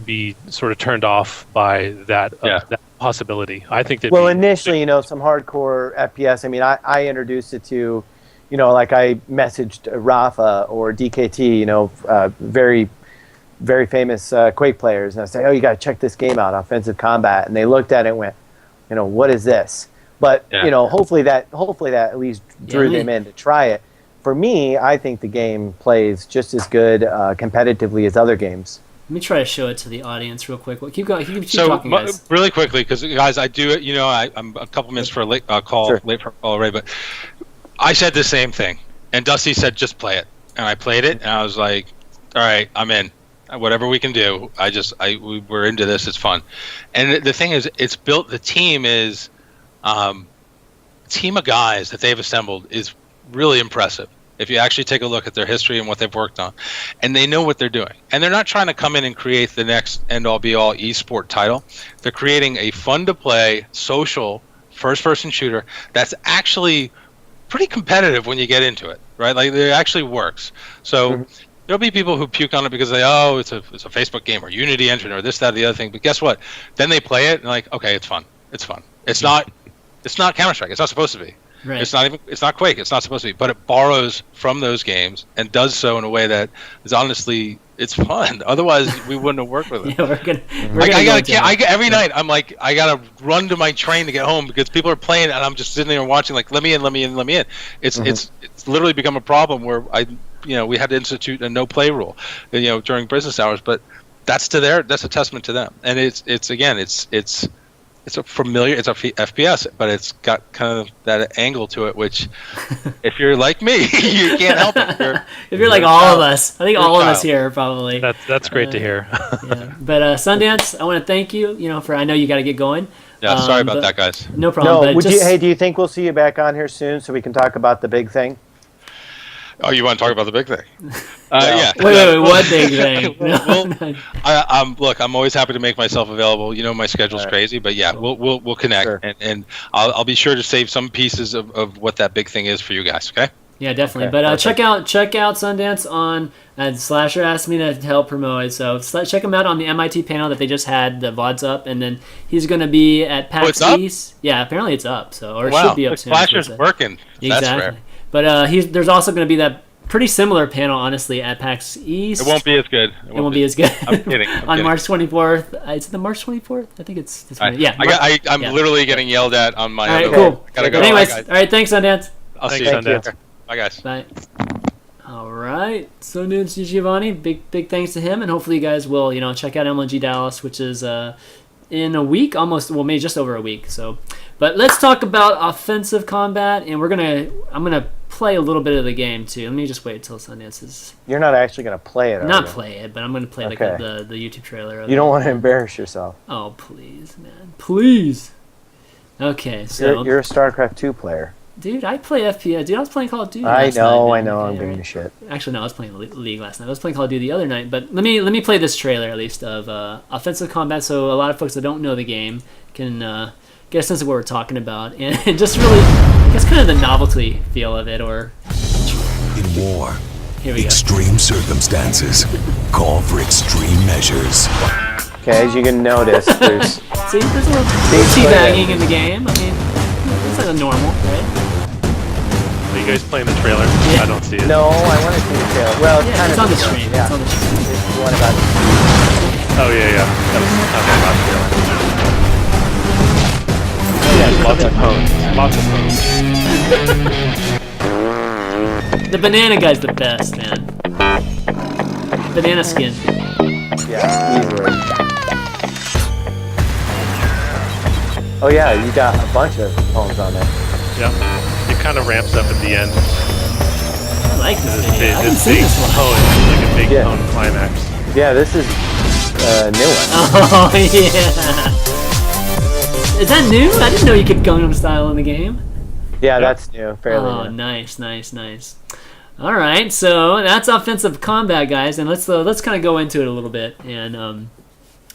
be sort of turned off by that possibility. I think that. Well, initially, some hardcore FPS. I mean, I introduced it to, like I messaged Rafa or DKT, very, very famous Quake players, and I say, oh, you got to check this game out, Offensive Combat, and they looked at it and went, what is this? But hopefully that at least drew them in to try it. For me, I think the game plays just as good competitively as other games. Let me try to show it to the audience real quick. Well, keep going. Keep So talking, guys. really quickly, because guys, I do it. I'm a couple minutes for a late call, Sure. late for a call already, but I said the same thing, and Dusty said just play it, and I played it, and I was like, all right, I'm in. Whatever we can do, we're into this. It's fun, and the thing is, it's built. The team is. Team of guys that they've assembled is really impressive. If you actually take a look at their history and what they've worked on, and they know what they're doing, and they're not trying to come in and create the next end-all be-all esport title. They're creating a fun-to-play, social, first-person shooter that's actually pretty competitive when you get into it, right? Like it actually works. So there'll be people who puke on it because it's a Facebook game or Unity engine or this, that, or the other thing. But guess what? Then they play it and like, okay, it's fun. It's fun. It's not Counter-Strike. It's not supposed to be. Right. It's not Quake. It's not supposed to be. But it borrows from those games and does so in a way that is honestly, it's fun. Otherwise, we wouldn't have worked with it. Every night I'm like, I gotta run to my train to get home because people are playing and I'm just sitting there watching like, let me in. It's literally become a problem where we had to institute a no play rule, during business hours. But that's a testament to them. And it's a FPS, but it's got kind of that angle to it, which if you're like me, you can't help it. If you're like all of us, I think all of us here probably. That's great to hear. Yeah. But Sundance, I want to thank you. I know you got to get going. Yeah, sorry about that, guys. No problem. No, do you think we'll see you back on here soon so we can talk about the big thing? Oh, you want to talk about the big thing? Yeah. Wait, what big thing? Look, I'm always happy to make myself available. My schedule's crazy, but yeah, we'll connect, sure. and I'll be sure to save some pieces of what that big thing is for you guys. Okay? Yeah, definitely. Okay, but check out Sundance on. Slasher asked me to help promote it, so check him out on the MIT panel that they just had. The VOD's up, and then he's going to be at PAX East. Yeah, apparently it's up, it should be up soon. Slasher's working. Exactly. That's rare. But there's also going to be that pretty similar panel, honestly, at PAX East. It won't be as good. It won't be as good. I'm kidding. On March 24th. Is it the March 24th? I think it's this Monday. Yeah. I'm literally getting yelled at on my. All right, cool. Gotta go. Anyways, all right. Thanks, Sundance. I'll see you, Sundance. Bye, guys. Bye. All right. Sundance DiGiovanni. Big thanks to him, and hopefully you guys will check out MLG Dallas, which is in a week, maybe just over a week. So, but let's talk about offensive combat, and I'm gonna play a little bit of the game too. Let me just wait until Sundance is. You're not actually going to play it, Not play it, but I'm gonna play Okay. the YouTube trailer. You don't want to embarrass yourself. Oh please, man, please. Okay, so You're a StarCraft 2 player. dude, I play FPS. Dude, I was playing Call of Duty. I last know. night, man. I'm Okay, giving you shit. Actually, no, I was playing League last night. I was playing Call of Duty the other night. But let me play this trailer at least of offensive combat, so a lot of folks that don't know the game can get a sense of what we're talking about, and just really, I guess, kind of the novelty feel of it. Or In war, here we go. extreme circumstances call for extreme measures. Okay, as you can notice, there's See, there's a little teabagging in the game. I mean, it's like a normal, right? Are you guys playing the trailer? Yeah. I don't see it. no. I want to see the trailer. Well, Yeah, kind it's of on the you know, stream. Yeah, It's on the stream. it's the one about. Oh yeah. That was not the last trailer. Lots of homes. The banana guy's the best, man. Banana skin. Yeah, easily. Oh yeah, you got a bunch of poems on there. Yeah. It kind of ramps up at the end. I like this This video. big, I haven't this seen big this one. tone, like a big Yeah. tone climax. Yeah, this is a new one. Oh yeah. Is that new? I didn't know you could Gangnam Style in the game. Yeah, that's new, fairly Oh, new. nice. All right, so that's offensive combat, guys, and let's kind of go into it a little bit. And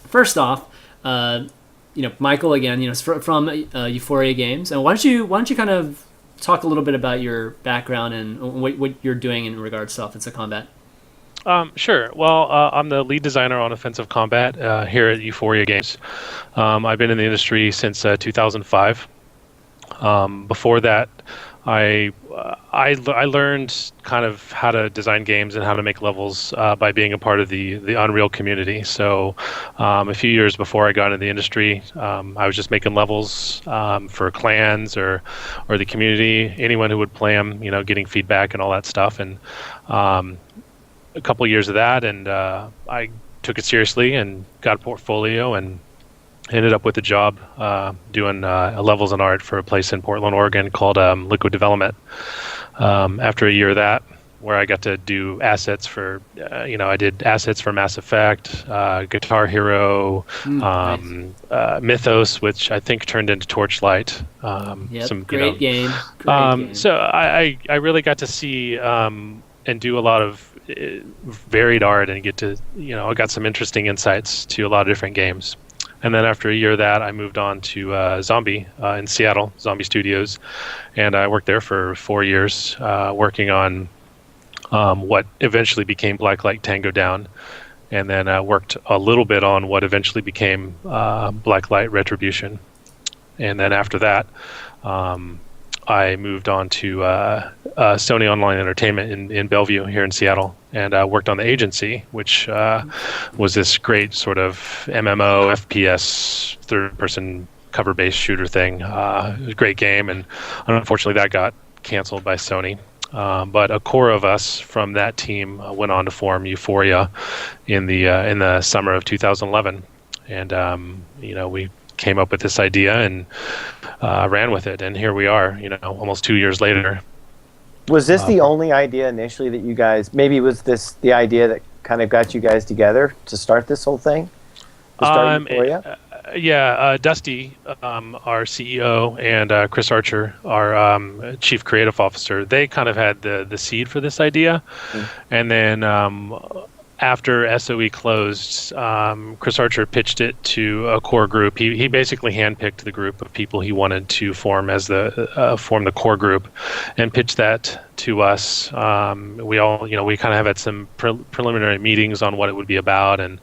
first off, Michael again, is from U4ia Games, and why don't you kind of talk a little bit about your background and what you're doing in regards to offensive combat? Sure. Well, I'm the lead designer on offensive combat here at U4ia Games. I've been in the industry since 2005. Before that, I learned kind of how to design games and how to make levels by being a part of the Unreal community. So a few years before I got into the industry, I was just making levels for clans or the community, anyone who would play them, getting feedback and all that stuff. And a couple years of that, and I took it seriously and got a portfolio and ended up with a job doing levels and art for a place in Portland, Oregon called Liquid Development. After a year of that, where I got to do assets for, I did assets for Mass Effect, Guitar Hero, Nice. Mythos, which I think turned into Torchlight. Yep, great game. Great game. So I really got to see and do a lot of varied art and get to, I got some interesting insights to a lot of different games. And then after a year of that, I moved on to Zombie in Seattle, Zombie Studios, and I worked there for 4 years, working on what eventually became Blacklight Tango Down, and then worked a little bit on what eventually became Blacklight Retribution. And then after that, I moved on to Sony Online Entertainment in Bellevue here in Seattle, and worked on the agency, which was this great sort of MMO, FPS, third-person cover-based shooter thing. It was a great game, and unfortunately that got canceled by Sony. But a core of us from that team went on to form U4ia in the summer of 2011, and we came up with this idea and ran with it, and here we are, almost 2 years later. Was this the only idea initially that you guys, maybe was this the idea that kind of got you guys together to start this whole thing? To start U4ia? Yeah, Dusty, our CEO, and Chris Archer, our chief creative officer, they kind of had the seed for this idea. And then after SOE closed, Chris Archer pitched it to a core group. He basically handpicked the group of people he wanted to form as form the core group, and pitched that to us. We all, we kind of have had some preliminary meetings on what it would be about and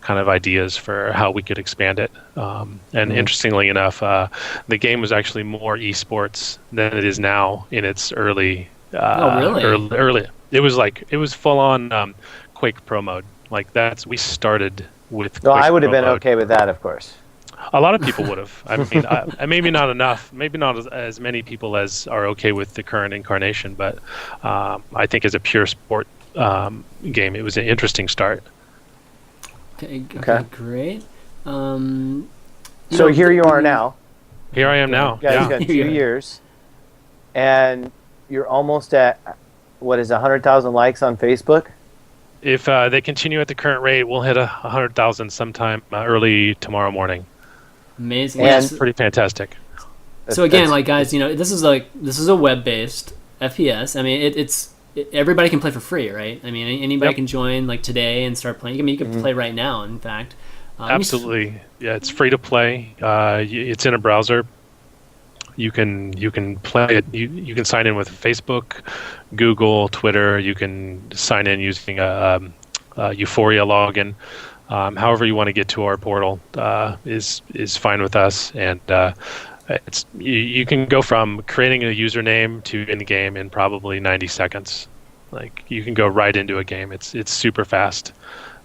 kind of ideas for how we could expand it. And interestingly enough, the game was actually more esports than it is now in its early. Oh, really? Early. It was full on. Quake Pro mode, we started with. No, Quake I would have Pro been mode. okay with that, of course. A lot of people would have. I mean, maybe not enough. Maybe not as many people as are okay with the current incarnation. But I think as a pure sport game, it was an interesting start. Okay, great. So here you are now. Here I am now. You guys Yeah. got 2 years, and you're almost at, what is 100,000 likes on Facebook? If they continue at the current rate, we'll hit 100,000 sometime early tomorrow morning. Amazing. And It's pretty fantastic. So again, like guys, this is a web-based FPS. I mean, everybody can play for free, right? I mean, anybody can join like today and start playing. I mean, you can play right now. In fact, absolutely, yeah, it's free to play. It's in a browser. You can play it. You can sign in with Facebook, Google, Twitter. You can sign in using a U4ia login. However you want to get to our portal is fine with us, and you can go from creating a username to in the game in probably 90 seconds. Like you can go right into a game. It's super fast.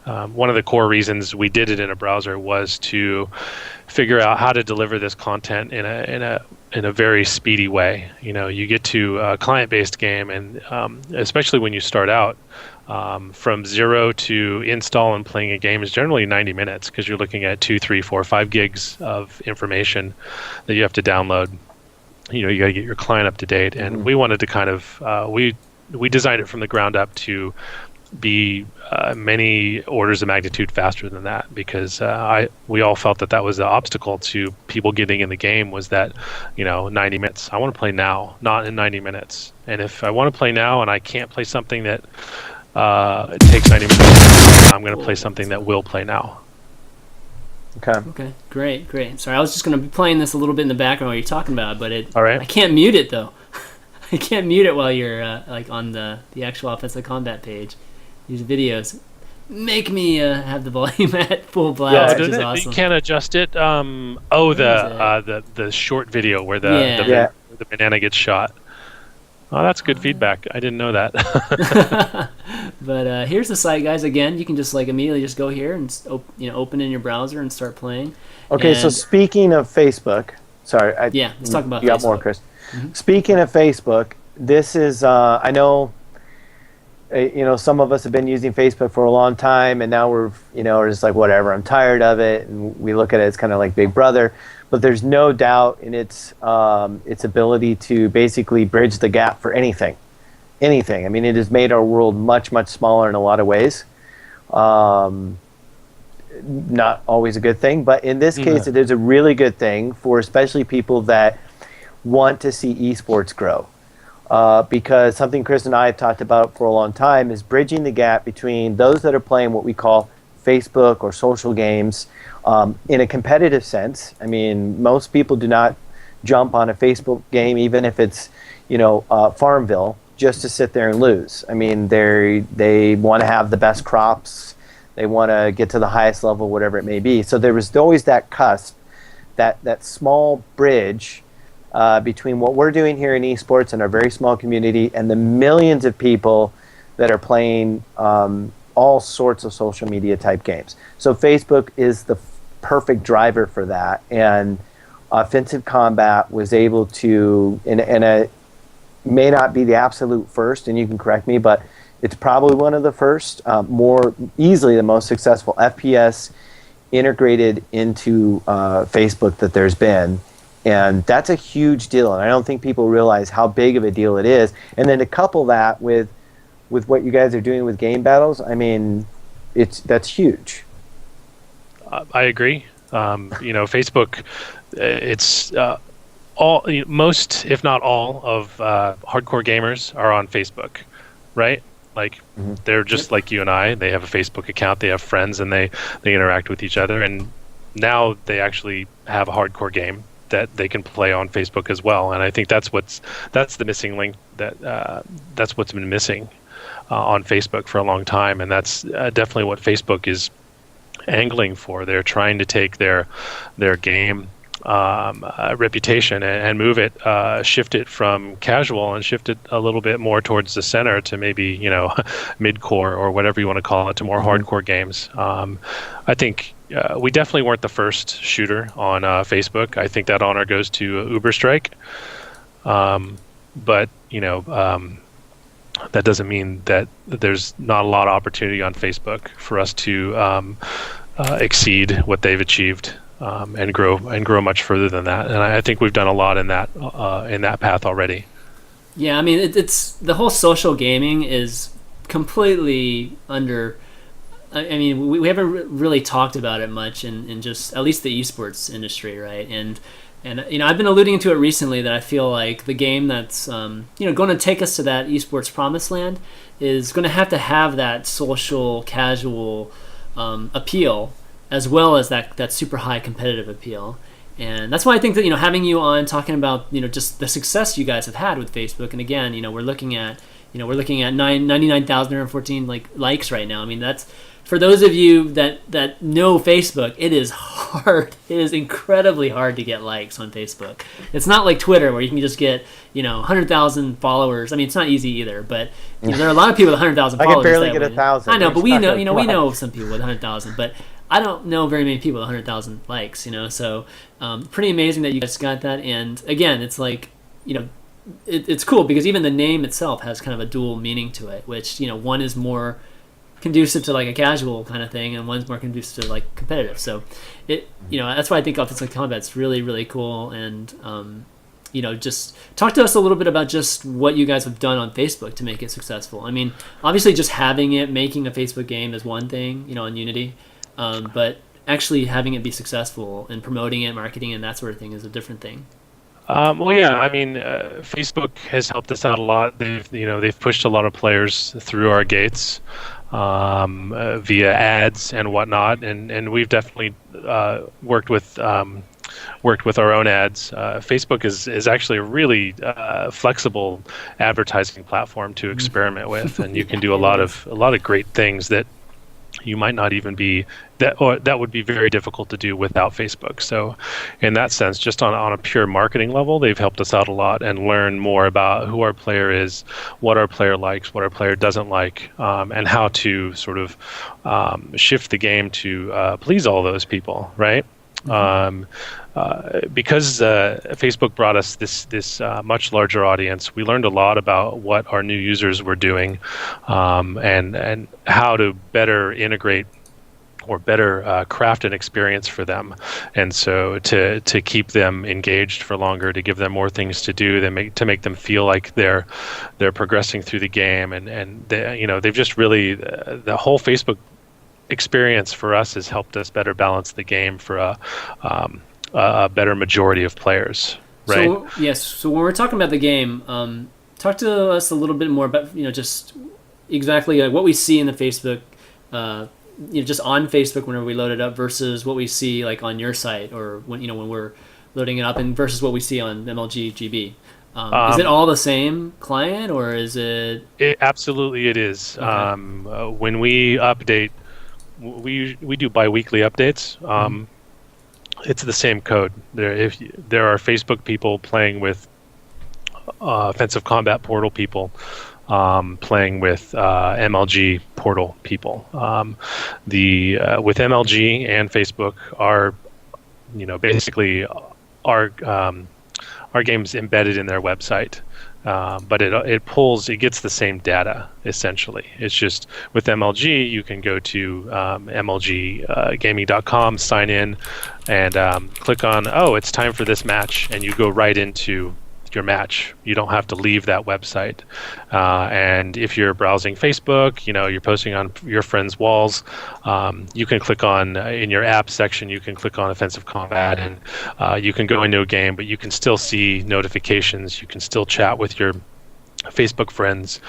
One of the core reasons we did it in a browser was to figure out how to deliver this content in a very speedy way. You get to a client-based game, and especially when you start out, from 0 to install and playing a game is generally 90 minutes because you're looking at 2, 3, 4, 5 gigs of information that you have to download. You got to get your client up to date, and we wanted to kind of we designed it from the ground up to be many orders of magnitude faster than that, because we all felt that was the obstacle to people getting in the game, was that 90 minutes. I want to play now, not in 90 minutes. And if I want to play now and I can't play something that it takes 90 minutes, I'm going to play something that will play now. Okay, great. Sorry, I was just going to be playing this a little bit in the background while you're talking about it, but all right. I can't mute it though. I can't mute it while you're like on the actual offensive combat page. These videos make me have the volume at full blast, which is awesome. You can't adjust it. The short video where the banana gets shot. Oh, that's good feedback. I didn't know that. But here's the site, guys. Again, you can just immediately just go here and open in your browser and start playing. Okay, so speaking of Facebook, sorry. Let's talk about Facebook. You got more, Chris. Mm-hmm. Speaking of Facebook, this is I know. Some of us have been using Facebook for a long time, and now we're just like, whatever, I'm tired of it, and we look at it as kind of like Big Brother. But there's no doubt in its ability to basically bridge the gap for anything. I mean, it has made our world much, much smaller in a lot of ways. Not always a good thing, but in this case, it is a really good thing for especially people that want to see esports grow. Because something Chris and I have talked about for a long time is bridging the gap between those that are playing what we call Facebook or social games in a competitive sense. I mean, most people do not jump on a Facebook game, even if it's Farmville, just to sit there and lose. I mean, they want to have the best crops, they want to get to the highest level, whatever it may be. So there was always that cusp, that small bridge between what we're doing here in esports and our very small community and the millions of people that are playing all sorts of social media type games. So Facebook is the perfect driver for that, and Offensive Combat was able to, in a may not be the absolute first, and you can correct me, but it's probably one of the first, more easily the most successful FPS integrated into Facebook that there's been. And that's a huge deal, and I don't think people realize how big of a deal it is. And then to couple that with what you guys are doing with GameBattles, I mean, that's huge. I agree. Facebook, it's most, if not all, of hardcore gamers are on Facebook, right? Like they're just like you and I. They have a Facebook account. They have friends, and they interact with each other. And now they actually have a hardcore game that they can play on Facebook as well. And I think that's the missing link. That's what's been missing on Facebook for a long time, and that's definitely what Facebook is angling for. They're trying to take their game reputation and move it, shift it from casual and shift it a little bit more towards the center to maybe mid-core or whatever you want to call it, to more hardcore games. I think we definitely weren't the first shooter on Facebook. I think that honor goes to Uberstrike, but that doesn't mean that there's not a lot of opportunity on Facebook for us to exceed what they've achieved. And grow much further than that, and I think we've done a lot in that path already. Yeah, I mean, it's the whole social gaming is completely under. I mean, we haven't really talked about it much in just at least the esports industry, right? And And I've been alluding to it recently that I feel like the game that's going to take us to that esports promised land is going to have that social casual appeal as well as that super high competitive appeal. And that's why I think that having you on talking about just the success you guys have had with Facebook, and again we're looking at 99,014 likes right now. I mean, that's for those of you that know Facebook, it is hard. It is incredibly hard to get likes on Facebook. It's not like Twitter where you can just get 100,000 followers. I mean, it's not easy either, but there are a lot of people with 100,000 followers. I can barely get 1,000. I know, but we know some people with 100,000, but I don't know very many people with 100,000 likes. So pretty amazing that you guys got that. And again, it's like it's cool because even the name itself has kind of a dual meaning to it, which one is more conducive to like a casual kind of thing, and one's more conducive to like competitive. So that's why I think offensive combat's really, really cool. And just talk to us a little bit about just what you guys have done on Facebook to make it successful. I mean, obviously just making a Facebook game is one thing, on Unity, but actually having it be successful and promoting it, marketing, and that sort of thing is a different thing. Well, yeah, I mean, Facebook has helped us out a lot. They've pushed a lot of players through our gates via ads and whatnot, and we've definitely worked with our own ads. Facebook is actually a really flexible advertising platform to experiment with, and you can do a lot of great things that you might not even be that would be very difficult to do without Facebook. So in that sense, just on a pure marketing level, they've helped us out a lot and learn more about who our player is, what our player likes, what our player doesn't like, and how to sort of shift the game to please all those people, right? Because Facebook brought us this much larger audience, we learned a lot about what our new users were doing, and how to better integrate or better craft an experience for them, and so to keep them engaged for longer, to give them more things to do, to make them feel like they're progressing through the game, and they've just really the whole Facebook experience for us has helped us better balance the game for a better majority of players, right? So, yes. So when we're talking about the game, talk to us a little bit more about just exactly what we see in the Facebook, just on Facebook whenever we load it up versus what we see like on your site or when we're loading it up, and versus what we see on MLG GB. Is it all the same client, or is it? Absolutely, it is. Okay. When we update, we do bi-weekly updates. It's the same code. There are Facebook people playing with offensive combat portal people, playing with MLG portal people. With MLG and Facebook are, basically our game's embedded in their website. But it gets the same data, essentially. It's just with MLG, you can go to MLGgaming.com, sign in, and click on, it's time for this match, and you go right into your match. You don't have to leave that website. And if you're browsing Facebook, you're posting on your friends' walls, you can click on, in your app section, you can click on offensive combat, and you can go into a game, but you can still see notifications. You can still chat with your Facebook friends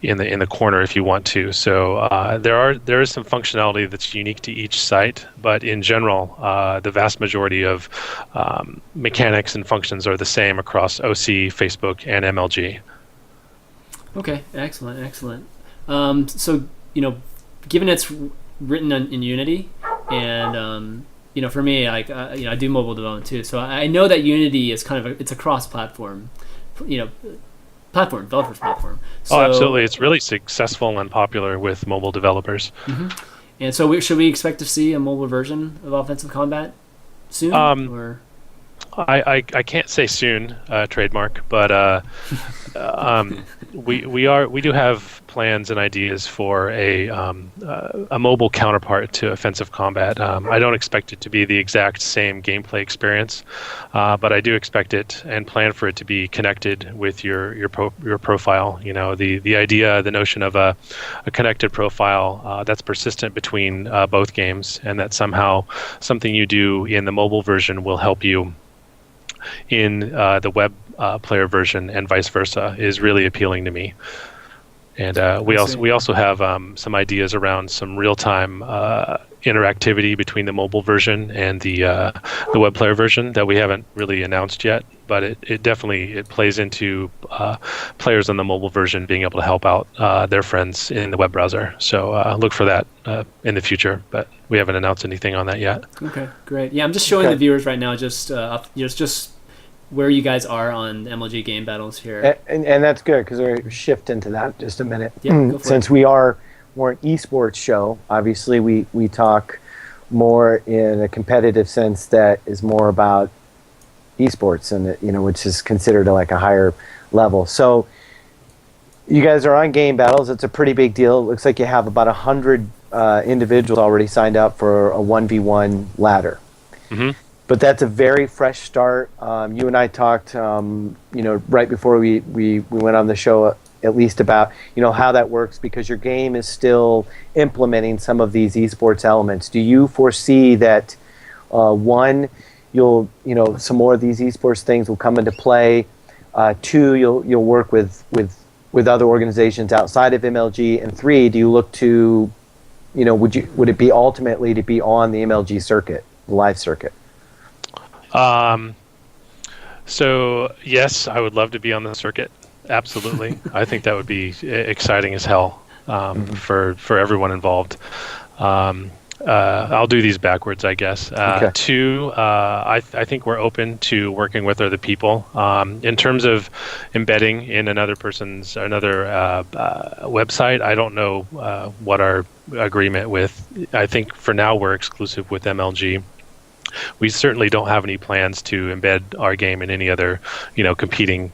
in the corner if you want to. So there is some functionality that's unique to each site, but in general, the vast majority of mechanics and functions are the same across OC, Facebook, and MLG. Okay, excellent. So given it's written in Unity, and for me, I do mobile development too, so I know that Unity is kind of it's a cross-platform, developers platform. So, absolutely. It's really successful and popular with mobile developers. Mm-hmm. And so should we expect to see a mobile version of Offensive Combat soon? Or? I can't say soon, trademark, but we do have plans and ideas for a mobile counterpart to offensive combat. I don't expect it to be the exact same gameplay experience, but I do expect it and plan for it to be connected with your profile. You know, the idea, the notion of a connected profile that's persistent between both games, and that somehow something you do in the mobile version will help you in the web player version, and vice versa, is really appealing to me. And we also have some ideas around some real-time interactivity between the mobile version and the web player version that we haven't really announced yet. But it definitely plays into players on the mobile version being able to help out their friends in the web browser. So look for that in the future, but we haven't announced anything on that yet. Okay, great. Yeah, I'm just showing the viewers right now just where you guys are on MLG GameBattles here. And that's good, because we're shift into that just a minute. Yeah, go for Since it. we're an esports show, obviously we talk more in a competitive sense that is more about esports, and which is considered like a higher level. So you guys are on GameBattles. It's a pretty big deal. It looks like you have about 100 individuals already signed up for a 1v1 ladder. Mm-hmm. But that's a very fresh start. You and I talked, right before we went on the show, at least about how that works, because your game is still implementing some of these esports elements. Do you foresee that one, you'll some more of these esports things will come into play? Two, you'll work with other organizations outside of MLG, and three, do you look to, would it be ultimately to be on the MLG circuit, the live circuit? So yes, I would love to be on the circuit. Absolutely. I think that would be exciting as hell for everyone involved. I'll do these backwards, I guess. Okay. Two, I think we're open to working with other people. In terms of embedding in another website, I don't know what our agreement with. I think for now we're exclusive with MLG. We certainly don't have any plans to embed our game in any other, competing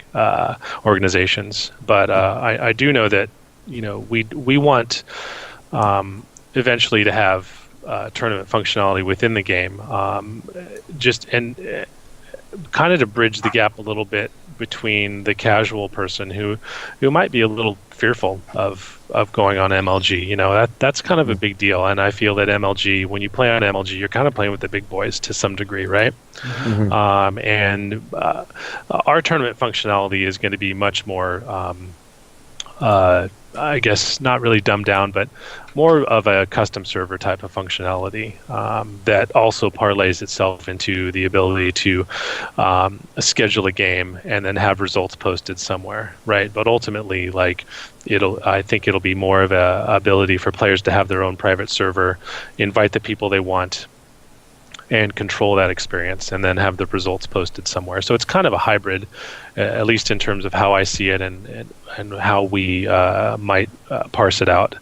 organizations. But I do know that, we want eventually to have tournament functionality within the game, kind of to bridge the gap a little bit between the casual person who might be a little fearful of going on MLG. That's kind of a big deal, and I feel that MLG, when you play on MLG, you're kind of playing with the big boys to some degree, right? Mm-hmm. And our tournament functionality is going to be much more I guess not really dumbed down, but more of a custom server type of functionality that also parlays itself into the ability to schedule a game and then have results posted somewhere, right? But ultimately, I think it'll be more of a ability for players to have their own private server, invite the people they want, and control that experience, and then have the results posted somewhere. So it's kind of a hybrid, at least in terms of how I see it and how we might parse it out.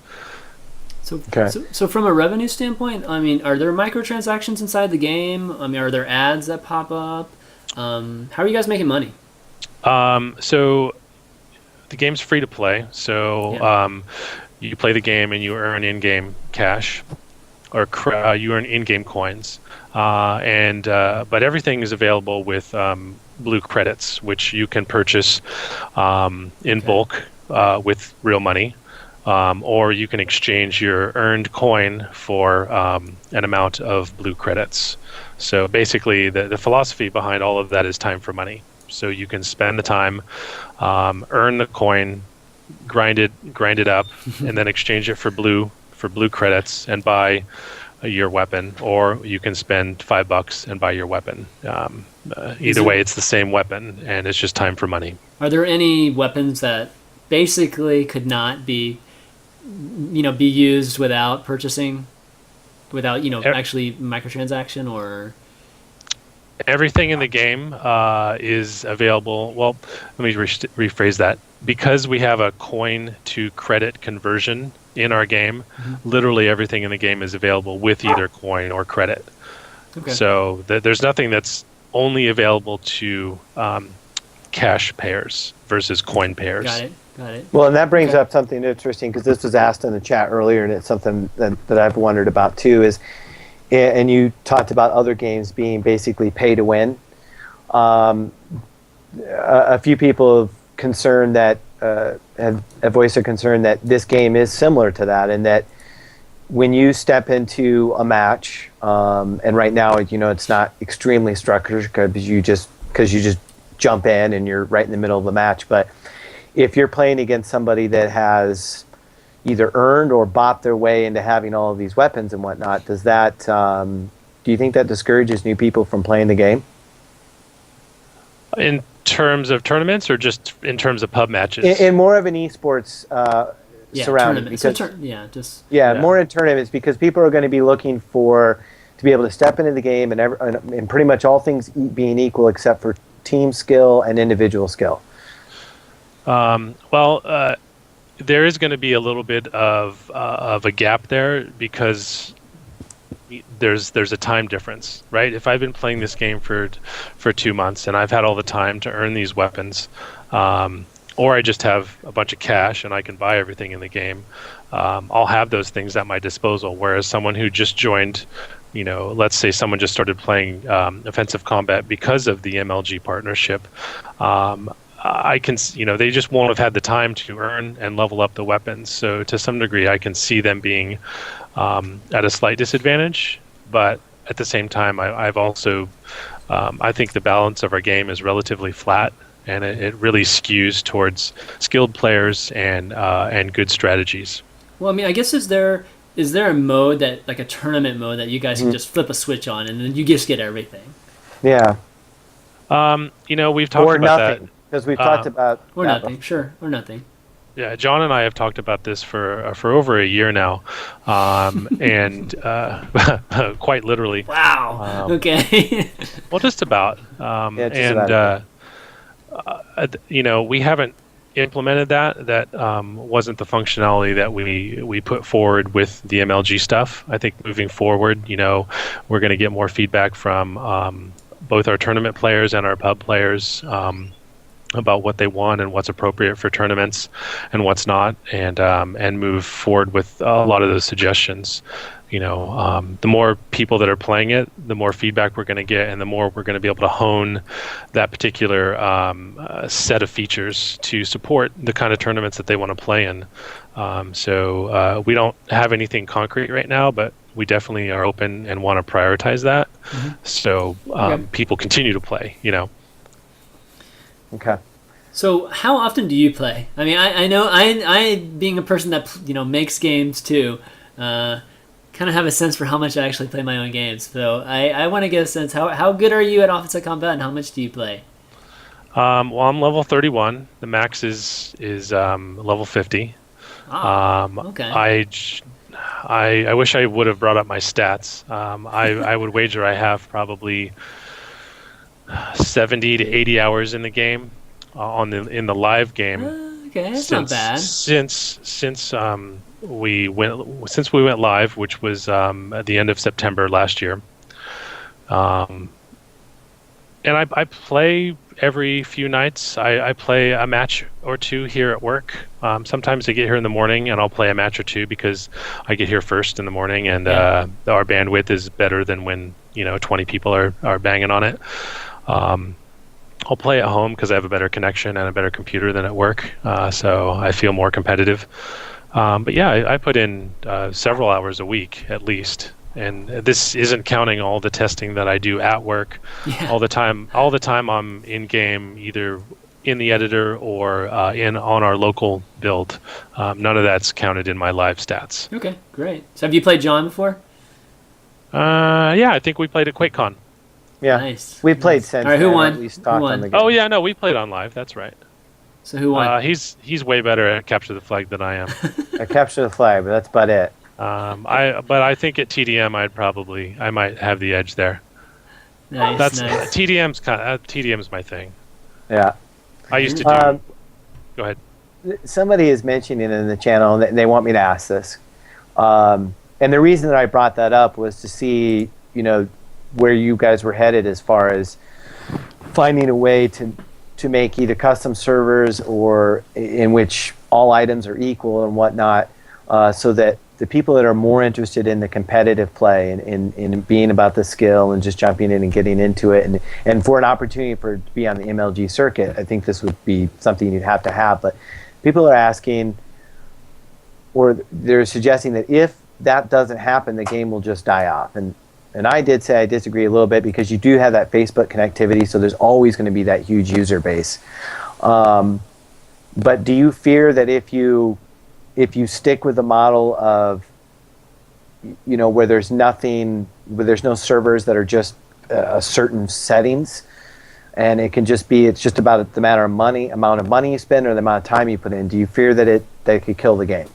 So from a revenue standpoint, I mean, are there microtransactions inside the game? I mean, are there ads that pop up? How are you guys making money? So the game's free to play. So you play the game and you earn in-game cash, or you earn in-game coins. But everything is available with blue credits, which you can purchase in bulk with real money, or you can exchange your earned coin for an amount of blue credits. So basically, the philosophy behind all of that is time for money. So you can spend the time, earn the coin, grind it up, and then exchange it for blue credits and buy your weapon, or you can spend $5 and buy your weapon. Either way, it's the same weapon, and it's just time for money. Are there any weapons that basically could not be used without purchasing, without actually microtransaction? Or everything in the game is available. Well, let me rephrase that. Because we have a coin to credit conversion in our game, literally everything in the game is available with either coin or credit. Okay. So there's nothing that's only available to cash payers versus coin payers. Got it. Got it. Well, and that brings up something interesting, because this was asked in the chat earlier, and it's something that I've wondered about too. And you talked about other games being basically pay to win. A few people have concerned that have voiced a concern that this game is similar to that, and that when you step into a match, and right now, it's not extremely structured because you just jump in and you're right in the middle of the match. But if you're playing against somebody that has either earned or bought their way into having all of these weapons and whatnot, does that do you think that discourages new people from playing the game? In terms of tournaments, or just in terms of pub matches? In more of an esports surrounding, because more in tournaments, because people are going to be looking to be able to step into the game and pretty much all things being equal except for team skill and individual skill. There is going to be a little bit of a gap there, because there's a time difference, right? If I've been playing this game for 2 months and I've had all the time to earn these weapons, or I just have a bunch of cash and I can buy everything in the game, I'll have those things at my disposal. Whereas someone who just joined, let's say someone just started playing offensive combat because of the MLG partnership, I can, they just won't have had the time to earn and level up the weapons. So to some degree, I can see them being at a slight disadvantage. But at the same time, I've also, I think the balance of our game is relatively flat, and it really skews towards skilled players and good strategies. Well, I mean, I guess is there a mode that, like a tournament mode, that you guys can just flip a switch on and then you just get everything? Yeah. We've talked about that. Because we've talked about... Or nothing, sure. Or nothing. Yeah, John and I have talked about this for over a year now, and quite literally. Wow. Okay. Well, just about. We haven't implemented that. That wasn't the functionality that we put forward with the MLG stuff. I think moving forward, we're going to get more feedback from both our tournament players and our pub players, about what they want and what's appropriate for tournaments and what's not, and move forward with a lot of those suggestions. The more people that are playing it, the more feedback we're going to get, and the more we're going to be able to hone that particular set of features to support the kind of tournaments that they want to play in. So we don't have anything concrete right now, but we definitely are open and want to prioritize that. Mm-hmm. So people continue to play, Okay. So how often do you play? I mean, I know I being a person that makes games too, kind of have a sense for how much I actually play my own games. So I want to get a sense, how good are you at offensive combat, and how much do you play? Well, I'm level 31. The max is level 50. Okay. I wish I would have brought up my stats. I would wager I have probably 70 to 80 hours in the game, in the live game. Okay, that's not bad. Since we went live, which was at the end of September last year. And I play every few nights. I play a match or two here at work. Sometimes I get here in the morning and I'll play a match or two because I get here first in the morning, and our bandwidth is better than when 20 people are banging on it. I'll play at home because I have a better connection and a better computer than at work, so I feel more competitive. But yeah, I put in several hours a week at least, and this isn't counting all the testing that I do at work. Yeah. All the time I'm in game, either in the editor or on our local build. None of that's counted in my live stats. Okay, great. So have you played John before? Yeah, I think we played at QuakeCon. Yeah, nice. We played since. All right, who won? At least talked on the game. Oh yeah, no, we played on live. That's right. So who won? He's way better at capture the flag than I am. I capture the flag, but that's about it. I think at TDM I might have the edge there. Nice. TDM's my thing. Yeah. I used to do. Go ahead. Somebody is mentioning it in the channel, and they want me to ask this. And the reason that I brought that up was to see, where you guys were headed as far as finding a way to to make either custom servers or in which all items are equal and whatnot, so that the people that are more interested in the competitive play and in being about the skill and just jumping in and getting into it, and for an opportunity to be on the MLG circuit, I think this would be something you'd have to have. But people are asking, or they're suggesting that if that doesn't happen, the game will just die off. And I did say I disagree a little bit, because you do have that Facebook connectivity, so there's always going to be that huge user base. But do you fear that if you stick with the model of, where there's no servers that are just certain settings, and it's just about the amount of money you spend or the amount of time you put in, do you fear that it could kill the game?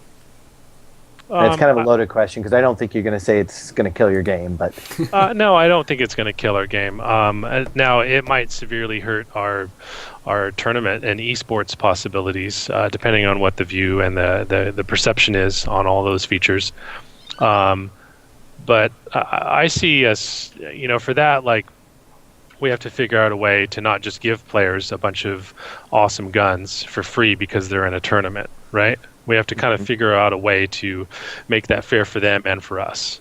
And it's kind of a loaded question, because I don't think you're going to say it's going to kill your game, but no, I don't think it's going to kill our game. Now, it might severely hurt our tournament and esports possibilities, depending on what the view and the perception is on all those features. But I see us, for that, like, we have to figure out a way to not just give players a bunch of awesome guns for free because they're in a tournament, right? We have to kind of figure out a way to make that fair for them and for us.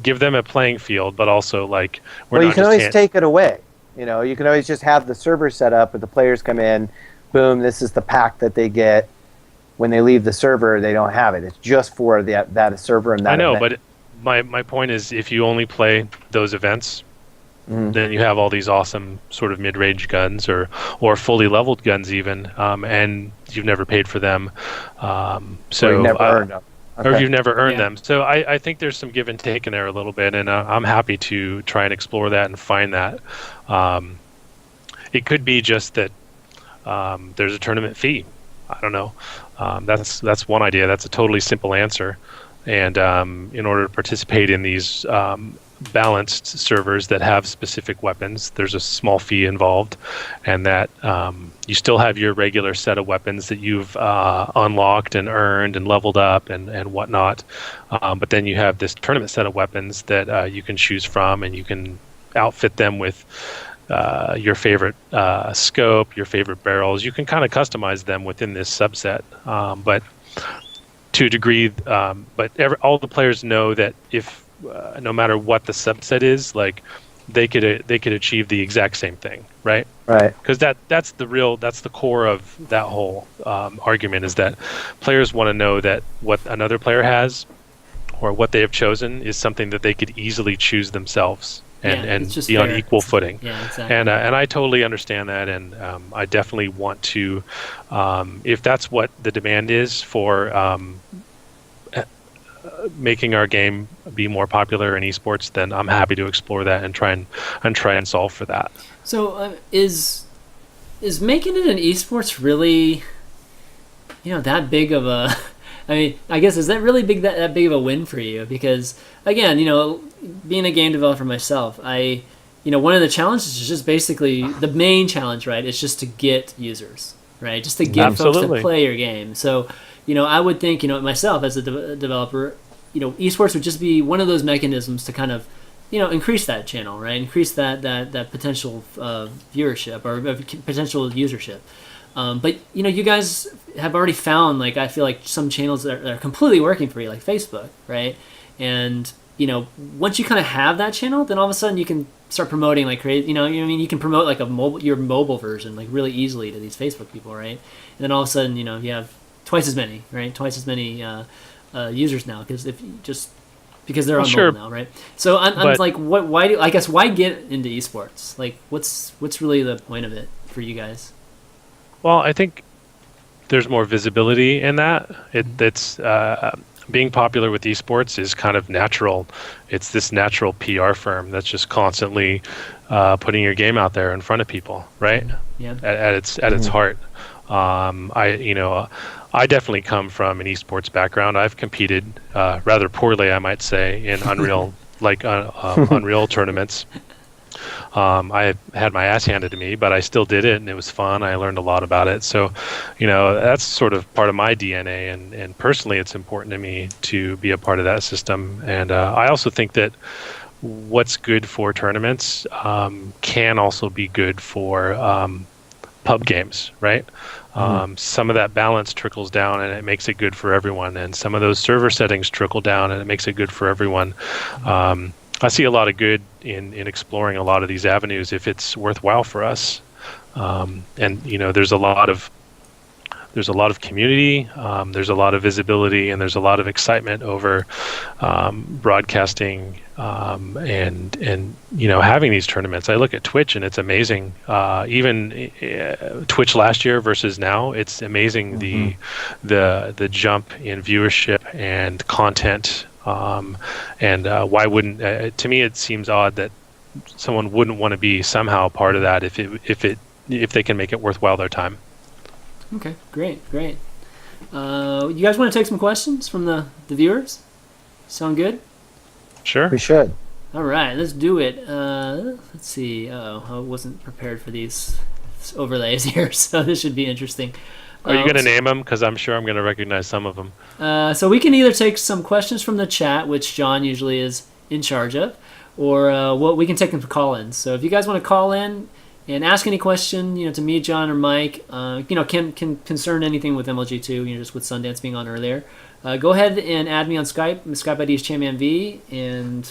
Give them a playing field, but also, like, you can always take it away. You can always just have the server set up where the players come in, boom, this is the pack that they get. When they leave the server, they don't have it. It's just for that server and that event. But my point is, if you only play those events, then you have all these awesome sort of mid-range guns or fully leveled guns even, and you've never paid for them. Or you've never earned them. Okay. Or you've never earned them. So I think there's some give and take in there a little bit, and I'm happy to try and explore that and find that. It could be just that there's a tournament fee. I don't know. That's one idea. That's a totally simple answer. And in order to participate in these balanced servers that have specific weapons, there's a small fee involved, and that you still have your regular set of weapons that you've unlocked and earned and leveled up and whatnot, but then you have this tournament set of weapons that you can choose from, and you can outfit them with your favorite scope, your favorite barrels. You can kind of customize them within this subset, but to a degree, but all the players know that if no matter what the subset is, like, they could achieve the exact same thing, right? Right. Because that's the core of that whole argument, is that players want to know that what another player has or what they have chosen is something that they could easily choose themselves and be fair. On equal footing. Yeah, exactly. And I totally understand that, and I definitely want to, if that's what the demand is for making our game be more popular in esports, then I'm happy to explore that and try and solve for that. So is making it an esports really, that big of a? I mean, I guess, is that really that big of a win for you? Because again, being a game developer myself, one of the challenges is just basically the main challenge, right? It's just to get users, right? Just to get folks to play your game. So, I would think, myself as a developer, esports would just be one of those mechanisms to kind of, increase that channel, right? Increase that potential viewership or potential usership. But you guys have already found, like, I feel like some channels that are completely working for you, like Facebook, right? And once you kind of have that channel, then all of a sudden you can start promoting like crazy. You can promote like your mobile version like really easily to these Facebook people, right? And then all of a sudden, you have twice as many users now, because they're on mobile now, right? So I'm like, why get into esports? Like, what's really the point of it for you guys? Well, I think there's more visibility in that. It's being popular with esports is kind of natural. It's this natural PR firm that's just constantly putting your game out there in front of people, right? Yeah. At its heart. I definitely come from an esports background. I've competed rather poorly, I might say, in Unreal Unreal tournaments. I had my ass handed to me, but I still did it, and it was fun. I learned a lot about it. So, that's sort of part of my DNA, and personally, it's important to me to be a part of that system. And I also think that what's good for tournaments can also be good for pub games, right? Some of that balance trickles down and it makes it good for everyone, and some of those server settings trickle down and it makes it good for everyone. I see a lot of good in exploring a lot of these avenues if it's worthwhile for us. And there's a lot of community, there's a lot of visibility, and there's a lot of excitement over broadcasting and having these tournaments. I look at Twitch and it's amazing. Even Twitch last year versus now, it's amazing the jump in viewership and content. And why wouldn't? To me, it seems odd that someone wouldn't want to be somehow part of that if they can make it worthwhile their time. Okay, great. You guys want to take some questions from the viewers? Sound good? Sure. We should. All right, let's do it. Let's see. Oh, I wasn't prepared for these overlays here, so this should be interesting. Are you going to name them? Because I'm sure I'm going to recognize some of them. So we can either take some questions from the chat, which John usually is in charge of, or we can take them for call-ins. So if you guys want to call in and ask any question, to me, John, or Mike, can concern anything with MLG2, just with Sundance being on earlier, go ahead and add me on Skype. My Skype ID is ChanmanV, and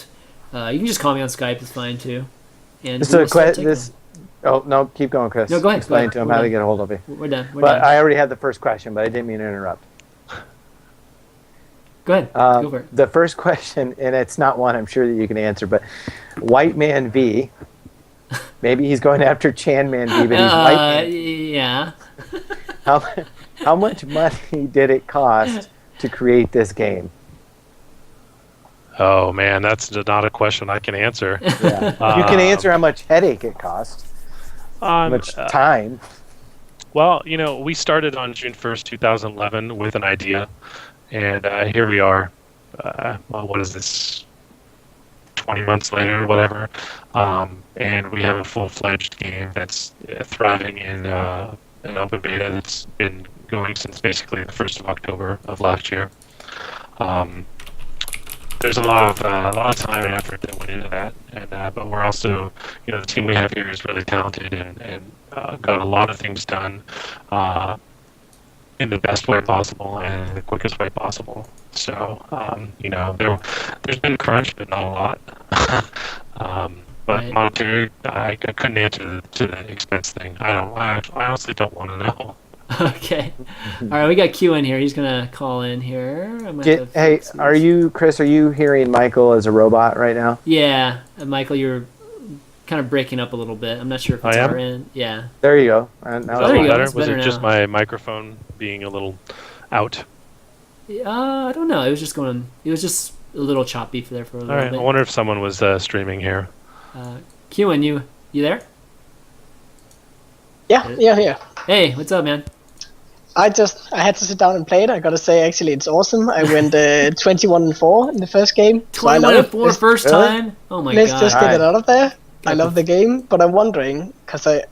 you can just call me on Skype. It's fine, too. And oh, no, keep going, Chris. No, go ahead. Explain to him how to get a hold of you. We're done. I already had the first question, but I didn't mean to interrupt. Go ahead. Go for it. The first question, and it's not one I'm sure that you can answer, but White Man V, maybe he's going after ChanmanV, but he's White Man. Yeah. How much money did it cost to create this game? Oh, man, that's not a question I can answer. Yeah. You can answer how much headache it cost. How much time? Well, we started on June 1st, 2011 with an idea, and here we are. What is this? 20 months later, whatever. And we have a full-fledged game that's thriving in an open beta that's been going since basically the 1st of October of last year. There's a lot of time and effort that went into that, and but we're also, the team we have here is really talented and got a lot of things done in the best way possible and the quickest way possible. So, there's been crunch, but not a lot. But monetary, I couldn't answer to the expense thing. I honestly don't want to know. Okay. All right, we got Q in here. He's going to call in here. Hey, Chris, are you hearing Michael as a robot right now? Yeah. Michael, you're kind of breaking up a little bit. I'm not sure if it's our end. Yeah. There you go. There you go. Better? Was it now. Just my microphone being a little out? I don't know. It was just a little choppy there for a little bit. I wonder if someone was streaming here. Q, you there? Yeah. Hey, what's up, man? I had to sit down and play it. I gotta say, actually, it's awesome. I went 21-4 in the first game. 21-4 first time? Oh my god! Let's just get it out of there. I love the game, but I'm wondering because I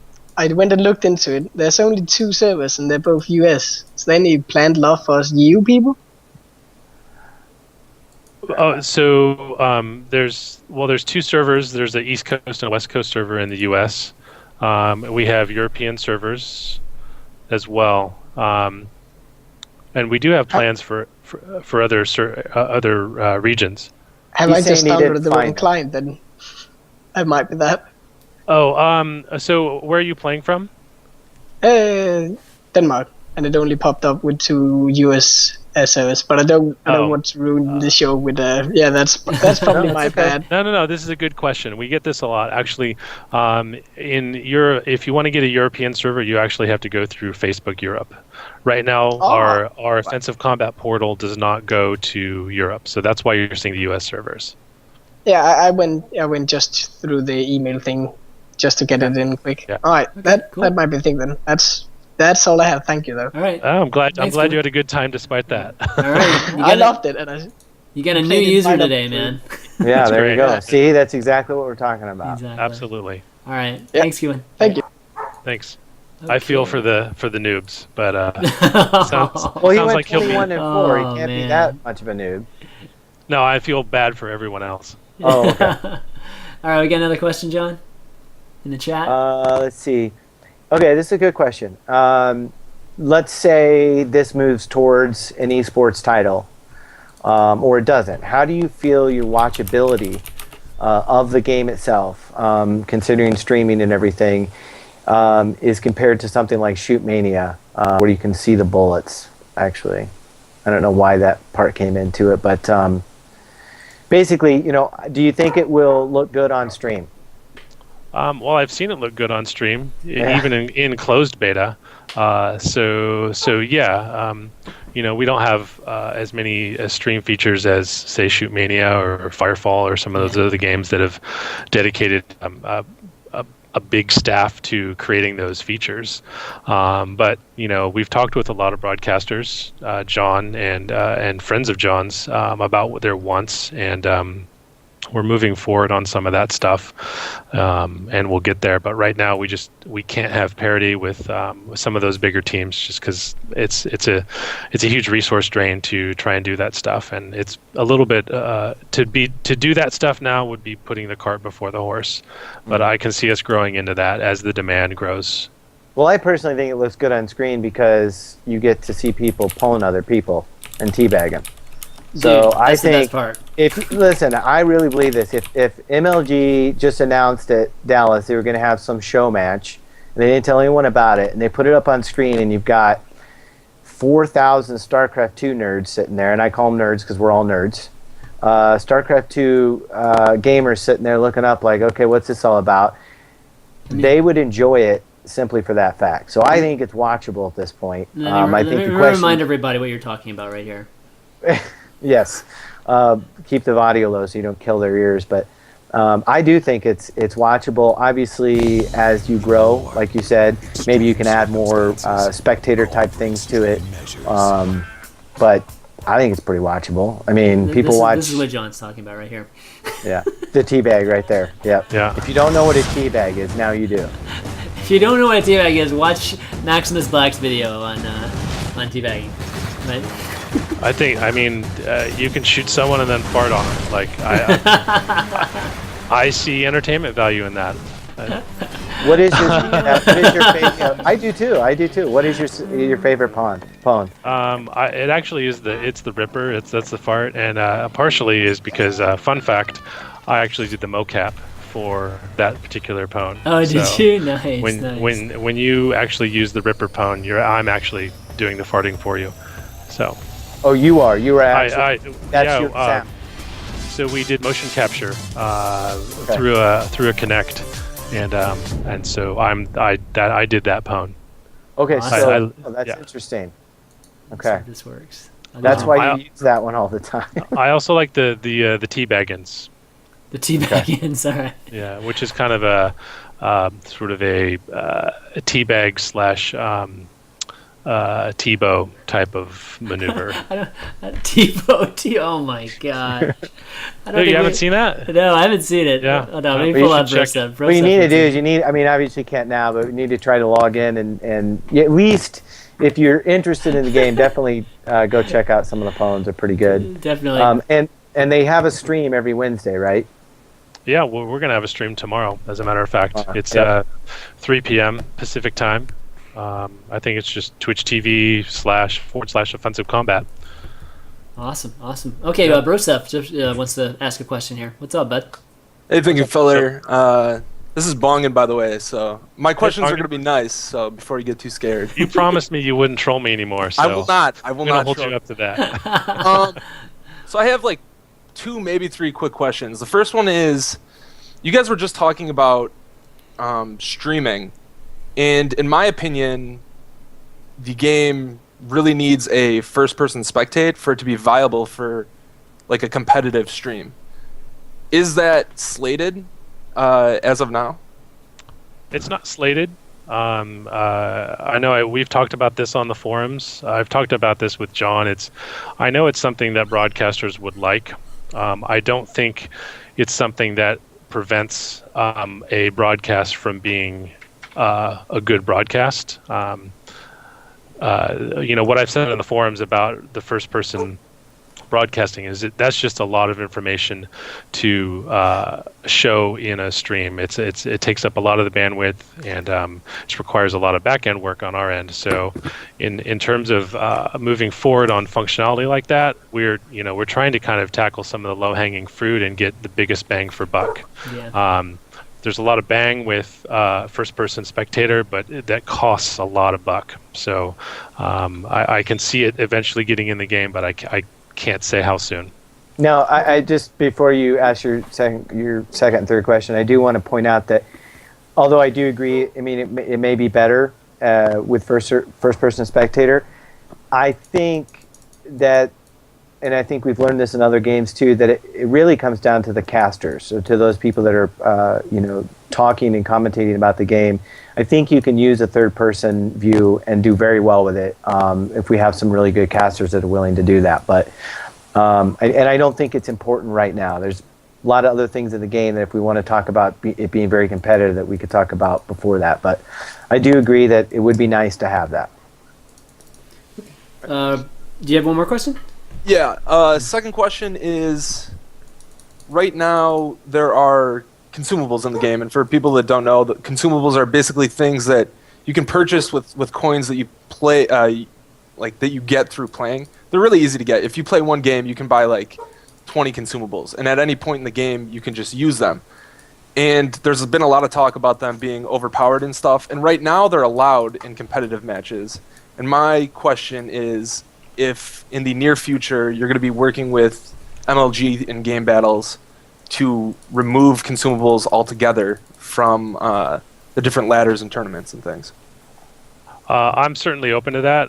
went and looked into it. There's only 2 servers, and they're both US. Is there any planned love for us EU people? Oh, so there's 2 servers. There's the East Coast and West Coast server in the US. We have European servers as well. And we do have plans for other regions. Have I just downloaded the wrong client then? It might be that. Oh, so where are you playing from? Denmark, and it only popped up with 2 US servers, but I don't want to ruin the show with that's probably my bad. No, this is a good question. We get this a lot. Actually, if you want to get a European server, you actually have to go through Facebook Europe. Right now, our offensive combat portal does not go to Europe, so that's why you're seeing the US servers. Yeah, I went just through the email thing just to get it in quick. Yeah. All right, okay, that might be the thing then. That's all I have. Thank you, though. All right. Oh, I'm glad you had a good time despite that. All right. I loved it, and you got a new user today, man. Yeah, there you go. See, that's exactly what we're talking about. Exactly. Absolutely. All right. Yeah. Thanks, Ewan. Thank you. Thanks. Okay. I feel for the noobs, but well, he went 21-4. He can't be that much of a noob. No, I feel bad for everyone else. Oh, okay. All right, we got another question, John, in the chat. Let's see. Okay, this is a good question. Let's say this moves towards an esports title, or it doesn't. How do you feel your watchability of the game itself, considering streaming and everything, is compared to something like Shoot Mania, where you can see the bullets, actually? I don't know why that part came into it, but basically, do you think it will look good on stream? Well, I've seen it look good on stream, even in closed beta. So yeah, we don't have as many stream features as, say, Shoot Mania or Firefall or some of those other games that have dedicated a big staff to creating those features. But we've talked with a lot of broadcasters, John and friends of John's, about what their wants, and we're moving forward on some of that stuff, and we'll get there. But right now, we can't have parity with some of those bigger teams, just because it's a huge resource drain to try and do that stuff, and it's a little bit to do that stuff now would be putting the cart before the horse. But I can see us growing into that as the demand grows. Well, I personally think it looks good on screen because you get to see people pulling other people and teabag them. So Dude, I think listen, I really believe this. If MLG just announced at Dallas they were going to have some show match, and they didn't tell anyone about it, and they put it up on screen, and you've got 4,000 StarCraft 2 nerds sitting there, and I call them nerds because we're all nerds. StarCraft 2 gamers sitting there looking up like, okay, what's this all about? They would enjoy it simply for that fact. So I think it's watchable at this point. Let me remind everybody what you're talking about right here. Yes, keep the audio low so you don't kill their ears. But I do think it's watchable. Obviously, as you grow, like you said, maybe you can add more spectator type things to it. But I think it's pretty watchable. I mean, people watch. This is what John's talking about right here. Yeah, the teabag right there. Yep. Yeah. If you don't know what a teabag is, now you do. If you don't know what a teabag is, watch Maximus Black's video on teabagging. Right? I mean, you can shoot someone and then fart on them. Like, I see entertainment value in that. What is your favorite? I do too. What is your favorite pawn? It actually is the Ripper. That's the fart, and partially is because fun fact, I actually did the mocap for that particular pawn. Oh, did you? Nice. When you actually use the Ripper pawn, I'm actually doing the farting for you. So. Oh, you are. You are actually. That's your sound. So we did motion capture through a Kinect, and so I did that pawn. Okay, so that's interesting. Okay, so this works. That's why you use that one all the time. I also like the teabaggins. The teabaggins, all right. Yeah, which is kind of a sort of a teabag / Tebow type of maneuver. Tebow, oh my god! You haven't seen that? No, I haven't seen it. Yeah. Oh, no, maybe pull out Brosev. What you need to do is I mean, obviously you can't now, but you need to try to log in and at least if you're interested in the game, definitely go check out some of the pawns. They're pretty good. Definitely. And they have a stream every Wednesday, right? Yeah, well, we're gonna have a stream tomorrow. As a matter of fact, it's 3 p.m. Pacific time. I think it's just Twitch TV / Offensive Combat. Awesome. Okay, Brosev just wants to ask a question here. What's up, bud? Hey, thank you, feller. This is Bongin, by the way, so my questions are going to be nice, so before you get too scared. You promised me you wouldn't troll me anymore, so I will not. I will not hold you up to that. So I have like 2, maybe 3 quick questions. The first one is, you guys were just talking about streaming. And in my opinion, the game really needs a first-person spectate for it to be viable for like a competitive stream. Is that slated as of now? It's not slated. I know we've talked about this on the forums. I've talked about this with John. I know it's something that broadcasters would like. I don't think it's something that prevents a broadcast from being a good broadcast. What I've said in the forums about the first person broadcasting is that's just a lot of information to show in a stream. It takes up a lot of the bandwidth, and it requires a lot of back end work on our end. So in terms of moving forward on functionality like that, we're trying to kind of tackle some of the low hanging fruit and get the biggest bang for buck. Yeah. There's a lot of bang with first-person spectator, but that costs a lot of buck. So I can see it eventually getting in the game, but I can't say how soon. Now, I just, before you ask your second and third question, I do want to point out that although I do agree, I mean, it may be better with first-person spectator, I think that, and I think we've learned this in other games too, that it really comes down to the casters, so to those people that are talking and commentating about the game. I think you can use a third-person view and do very well with it if we have some really good casters that are willing to do that. But I don't think it's important right now. There's a lot of other things in the game that if we want to talk about it being very competitive that we could talk about before that. But I do agree that it would be nice to have that. Do you have one more question? Yeah. Second question is, right now there are consumables in the game, and for people that don't know, the consumables are basically things that you can purchase with coins that you play, like that you get through playing. They're really easy to get. If you play one game, you can buy like 20 consumables, and at any point in the game, you can just use them. And there's been a lot of talk about them being overpowered and stuff, and right now they're allowed in competitive matches. And my question is, if in the near future you're going to be working with MLG in game battles to remove consumables altogether from the different ladders and tournaments and things. I'm certainly open to that.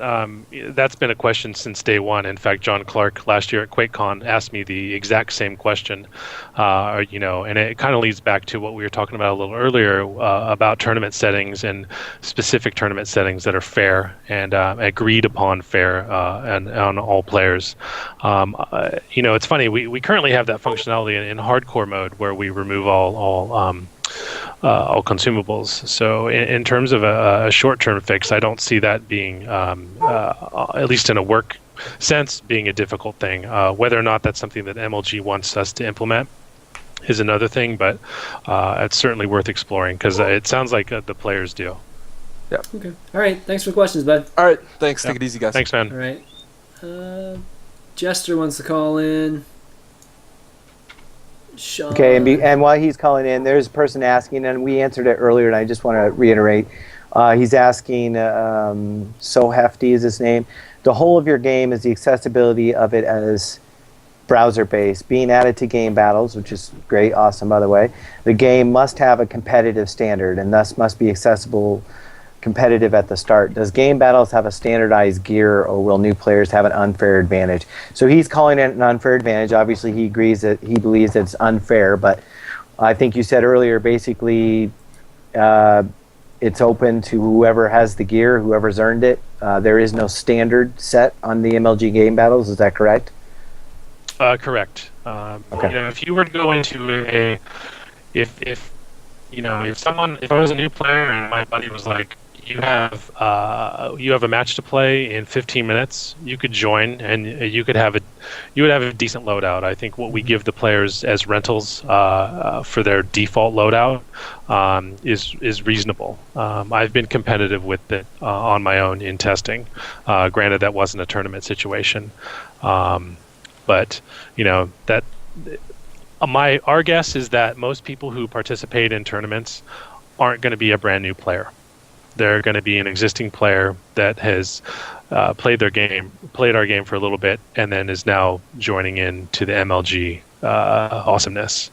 That's been a question since day one. In fact, John Clark last year at QuakeCon asked me the exact same question. And it kind of leads back to what we were talking about a little earlier about tournament settings and specific tournament settings that are fair and agreed upon fair and on all players. It's funny. We currently have that functionality in hardcore mode where we remove all consumables. So in terms of a short-term fix, I don't see that being, at least in a work sense, being a difficult thing. Whether or not that's something that MLG wants us to implement is another thing, but it's certainly worth exploring because it sounds like the players do. Yeah. Okay. All right. Thanks for the questions, bud. All right. Thanks. Take it easy, guys. Thanks, man. All right. Jester wants to call in. Sean. Okay, and while he's calling in, there's a person asking, and we answered it earlier, and I just want to reiterate. He's asking, So Hefty is his name. The whole of your game is the accessibility of it as browser-based, being added to game battles, which is great, awesome, by the way. The game must have a competitive standard, and thus must be accessible competitive at the start. Does game battles have a standardized gear, or will new players have an unfair advantage? So he's calling it an unfair advantage. Obviously he agrees that he believes that it's unfair, but I think you said earlier basically it's open to whoever has the gear, whoever's earned it. There is no standard set on the MLG game battles. Is that correct? Correct. Okay. If you were to go into if I was a new player and my buddy was like, you have a match to play in 15 minutes, you could join and you would have a decent loadout. I think what we give the players as rentals for their default loadout is reasonable. I've been competitive with it on my own in testing. Granted, that wasn't a tournament situation, but that. Our guess is that most people who participate in tournaments aren't going to be a brand new player. They're going to be an existing player that has played our game for a little bit, and then is now joining in to the MLG awesomeness.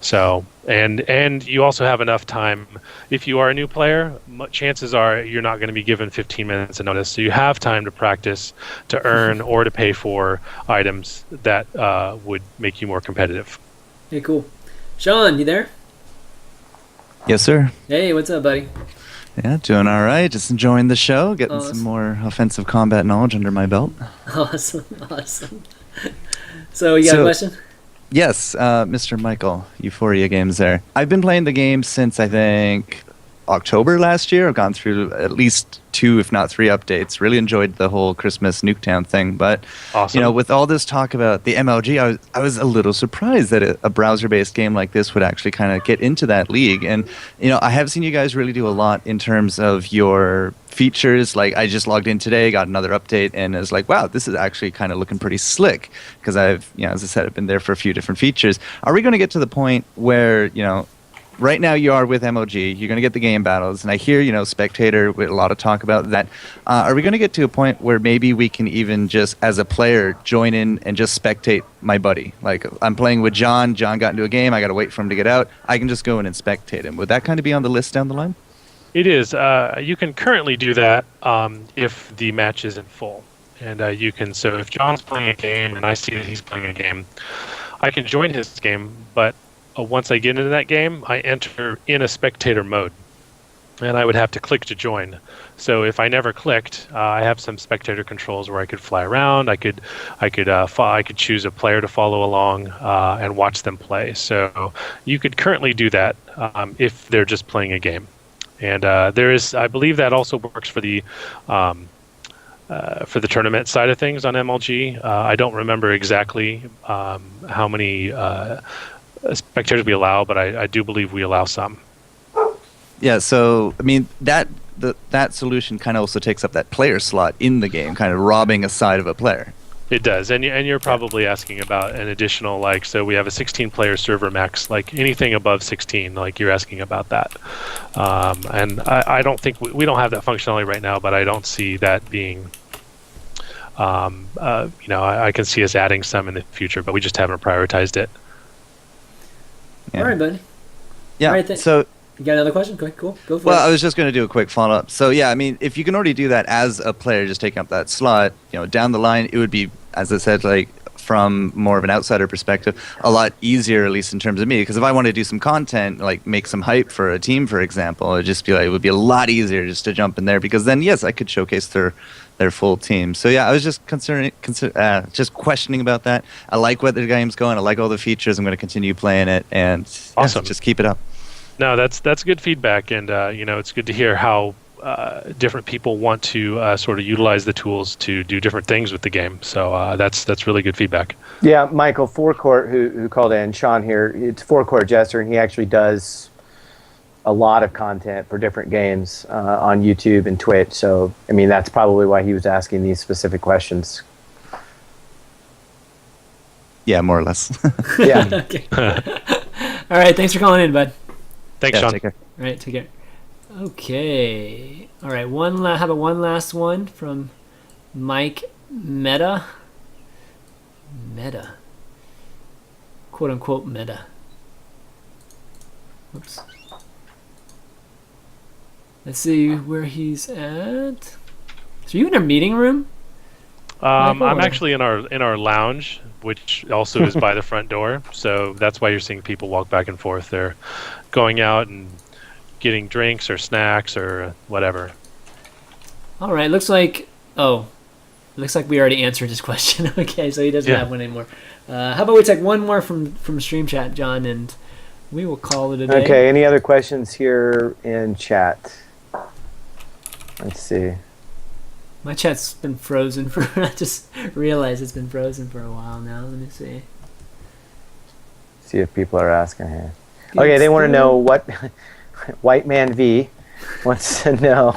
So, and you also have enough time. If you are a new player, chances are you're not going to be given 15 minutes of notice. So you have time to practice, to earn, or to pay for items that would make you more competitive. Hey, cool. Sean, you there? Yes, sir. Hey, what's up, buddy? Yeah, doing all right. Just enjoying the show, getting some more offensive combat knowledge under my belt. Awesome. So, you got a question? Yes, Mr. Michael, U4ia Games there. I've been playing the game since, I think, October last year. I've gone through at least 2, if not 3 updates. Really enjoyed the whole Christmas Nuketown thing. But, Awesome. with all this talk about the MLG, I was a little surprised that a browser-based game like this would actually kind of get into that league. And, I have seen you guys really do a lot in terms of your features. Like, I just logged in today, got another update, and it's like, wow, this is actually kind of looking pretty slick. Because I've, as I said, I've been there for a few different features. Are we going to get to the point where, right now you are with MLG, you're going to get the game battles, and I hear, Spectator with a lot of talk about that. Are we going to get to a point where maybe we can even just, as a player, join in and just spectate my buddy? Like, I'm playing with John got into a game, I got to wait for him to get out, I can just go in and spectate him. Would that kind of be on the list down the line? It is. You can currently do that if the match isn't full. And so if John's playing a game and I see that he's playing a game, I can join his game, but once I get into that game, I enter in a spectator mode, and I would have to click to join. So if I never clicked, I have some spectator controls where I could fly around. I could choose a player to follow along and watch them play. So you could currently do that if they're just playing a game, and I believe that also works for the tournament side of things on MLG. I don't remember exactly how many spectators we allow, but I do believe we allow some. Yeah, so I mean that solution kind of also takes up that player slot in the game, kind of robbing a side of a player. It does, and you're probably asking about an additional, so we have a 16-player server max, anything above 16, you're asking about that. And I don't think we don't have that functionality right now, but I don't see that being. I can see us adding some in the future, but we just haven't prioritized it. Yeah. All right, buddy. Yeah. Right, so you got another question? Cool. Go for it. Well, I was just going to do a quick follow-up. So, yeah, I mean, if you can already do that as a player, just taking up that slot, down the line, it would be, as I said, from more of an outsider perspective, a lot easier, at least in terms of me. Because if I want to do some content, make some hype for a team, for example, it would be a lot easier just to jump in there. Because then, yes, I could showcase their full team. So yeah, I was just just questioning about that. I like where the game's going. I like all the features. I'm going to continue playing it, and awesome. Just keep it up. No, that's good feedback, and it's good to hear how different people want to sort of utilize the tools to do different things with the game. So that's really good feedback. Yeah, Michael Forecourt, who called in, Sean here. It's Forecourt Jester, and he actually does a lot of content for different games on YouTube and Twitch. So, I mean, that's probably why he was asking these specific questions. Yeah, more or less. Yeah. Okay. All right. Thanks for calling in, bud. Thanks, Sean. Take care. All right. Take care. Okay. All right. How about one last one from Mike Meta? Meta. Quote unquote meta. Whoops. Let's see where he's at. So are you in a meeting room? I'm actually in our lounge, which also is by the front door. So that's why you're seeing people walk back and forth. They're going out and getting drinks or snacks or whatever. All right. Looks like we already answered his question. Okay, so he doesn't have one anymore. How about we take one more from Stream Chat, John, and we will call it a day. Okay. Any other questions here in chat? Let's see. My chat's been frozen for. I just realized it's been frozen for a while now. Let me see. See if people are asking here. Okay, they want to know what White Man V wants to know.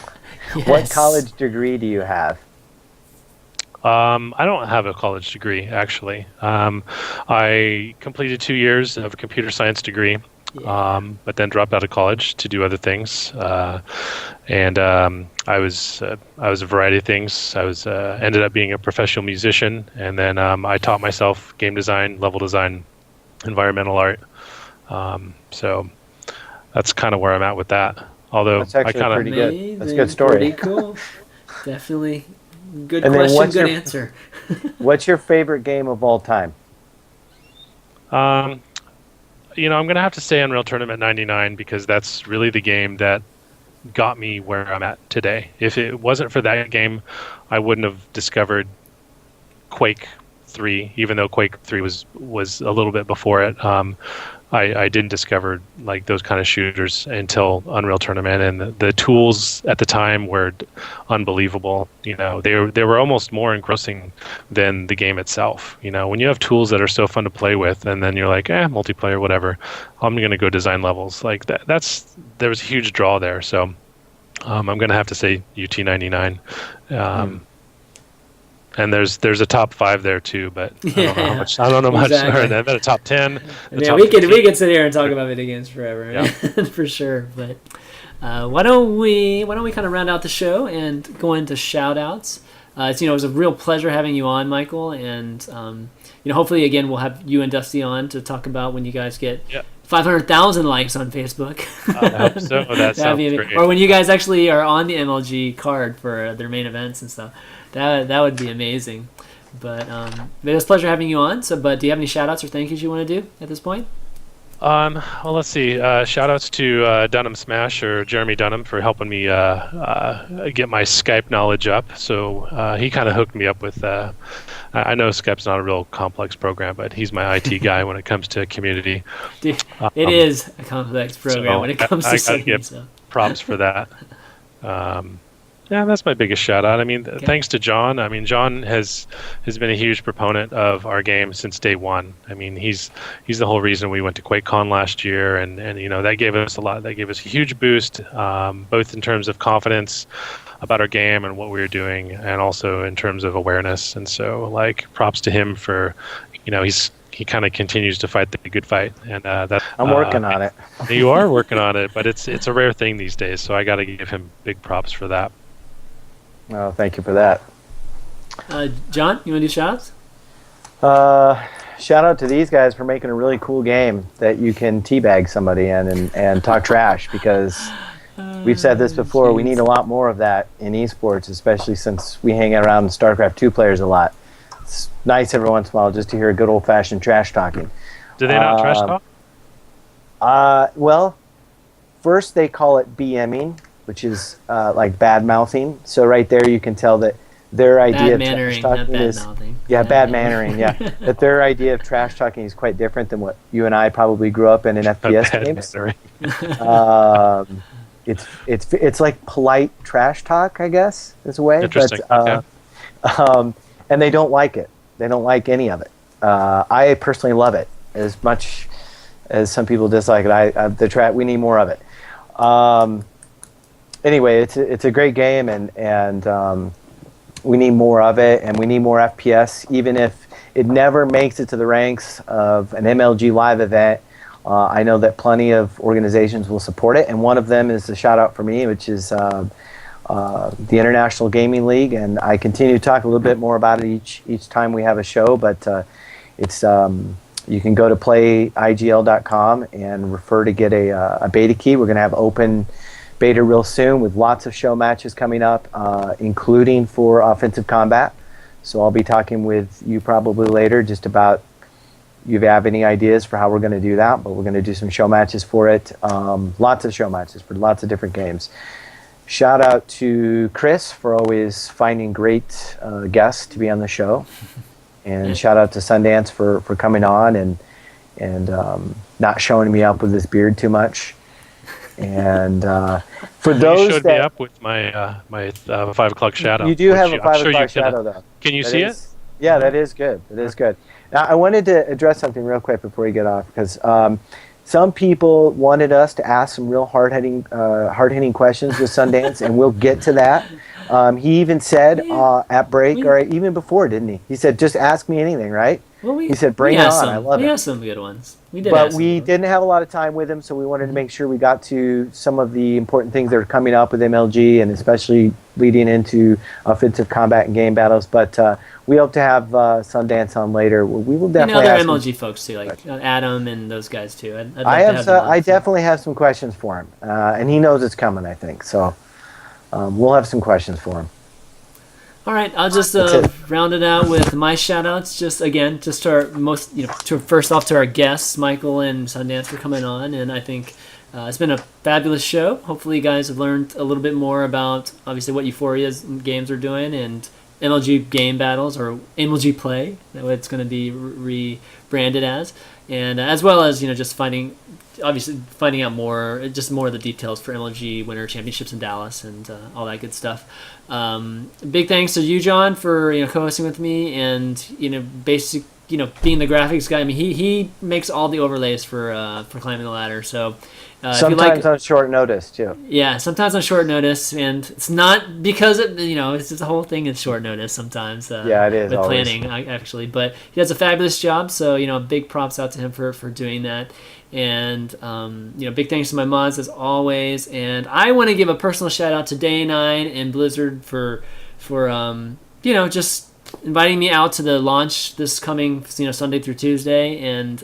Yes. What college degree do you have? I don't have a college degree, actually. I completed 2 years of a computer science degree. But then dropped out of college to do other things, and I was a variety of things. I was ended up being a professional musician, and then I taught myself game design, level design, environmental art. So that's kind of where I'm at with that. Although that's actually pretty good. That's a good story. Pretty cool. Definitely good question. Good answer. What's your favorite game of all time? I'm going to have to say Unreal Tournament 99 because that's really the game that got me where I'm at today. If it wasn't for that game, I wouldn't have discovered Quake 3, even though Quake 3 was a little bit before it. I didn't discover like those kind of shooters until Unreal Tournament, and the tools at the time were unbelievable. You know, they were almost more engrossing than the game itself. You know, when you have tools that are so fun to play with, and then you're like, multiplayer, whatever. I'm going to go design levels like that. There was a huge draw there. So I'm going to have to say UT99. And there's a top 5 there too, but I don't know how much. I don't know much. Exactly. I've got a top 10. Yeah, we could sit here and talk about video games forever, yeah. For sure. But why don't we kind of round out the show and go into shout outs? It was a real pleasure having you on, Michael, and hopefully again we'll have you and Dusty on to talk about when you guys get 500,000 likes on Facebook. I hope so. That sounds great. Or when you guys actually are on the MLG card for their main events and stuff. That would be amazing. But it was a pleasure having you on. But do you have any shout-outs or thank yous you want to do at this point? Well, let's see. Shout-outs to Dunham Smash or Jeremy Dunham for helping me get my Skype knowledge up. So he kind of hooked me up with... I know Skype's not a real complex program, but he's my IT guy when it comes to community. Dude, it is a complex program when it comes to I gotta give props for that. Yeah, that's my biggest shout out. I mean, thanks to John. I mean, John has been a huge proponent of our game since day one. I mean, he's the whole reason we went to QuakeCon last year, and that gave us a lot. That gave us a huge boost, both in terms of confidence about our game and what we were doing, and also in terms of awareness. And so, like, props to him for, he kind of continues to fight the good fight, and that I'm working on it. You are working on it, but it's a rare thing these days. So I got to give him big props for that. Oh, thank you for that. John, you want to do shout-outs? Shout out to these guys for making a really cool game that you can teabag somebody in and talk trash, because we've said this before, we need a lot more of that in esports, especially since we hang around StarCraft 2 players a lot. It's nice every once in a while just to hear good old-fashioned trash talking. Do they not trash talk? Well, first they call it BMing, which is like bad-mouthing. So right there you can tell that their idea of trash talking is... bad mannering, yeah. That their idea of trash talking is quite different than what you and I probably grew up in FPS games. It's like polite trash talk, I guess, is a way. Interesting. But, and they don't like it. They don't like any of it. I personally love it as much as some people dislike it. We need more of it. Anyway, it's a great game, and we need more of it, and we need more FPS, even if it never makes it to the ranks of an MLG live event. I know that plenty of organizations will support it, and one of them is a shout out for me, which is the International Gaming League, and I continue to talk a little bit more about it each time we have a show, but it's you can go to playigl.com and refer to get a beta key. We're going to have open beta real soon with lots of show matches coming up, including for offensive combat. So I'll be talking with you probably later just about if you have any ideas for how we're going to do that, but we're going to do some show matches for it. Lots of show matches for lots of different games. Shout out to Chris for always finding great guests to be on the show. And shout out to Sundance for coming on and not showing me up with his beard too much. And for those you showed me up with my 5 o'clock shadow. You do have a 5 o'clock shadow, though. Can you see it? Yeah, that is good. That is good. Now, I wanted to address something real quick before we get off, because some people wanted us to ask some real hard-hitting questions with Sundance, and we'll get to that. He even said at break, or even before, didn't he? He said, just ask me anything, right? Well, he said, bring it on. I love it. We have some good ones. But we didn't have a lot of time with him, so we wanted to make sure we got to some of the important things that are coming up with MLG, and especially leading into offensive combat and game battles. But we hope to have Sundance on later. We will definitely other MLG folks too, like Adam and those guys too. I definitely have some questions for him, and he knows it's coming, I think. So we'll have some questions for him. All right, I'll just round it out with my shout-outs. Just to our first off to our guests, Michael and Sundance, for coming on, and I think it's been a fabulous show. Hopefully, you guys have learned a little bit more about obviously what U4ia's games are doing and MLG GameBattles or MLG Play, that what it's going to be rebranded as. and as well as just finding out more of the details for MLG Winter Championships in Dallas and all that good stuff. Big thanks to you, John, for co-hosting with me and being the graphics guy. I mean, he makes all the overlays for Climbing the Ladder. So sometimes on short notice too. Yeah, sometimes on short notice, and it's not because it's just the whole thing is short notice sometimes. Yeah, it is with always. planning actually, but he does a fabulous job. So big props out to him for doing that. And big thanks to my mods as always. And I want to give a personal shout out to Day9 and Blizzard for just inviting me out to the launch this coming Sunday through Tuesday, and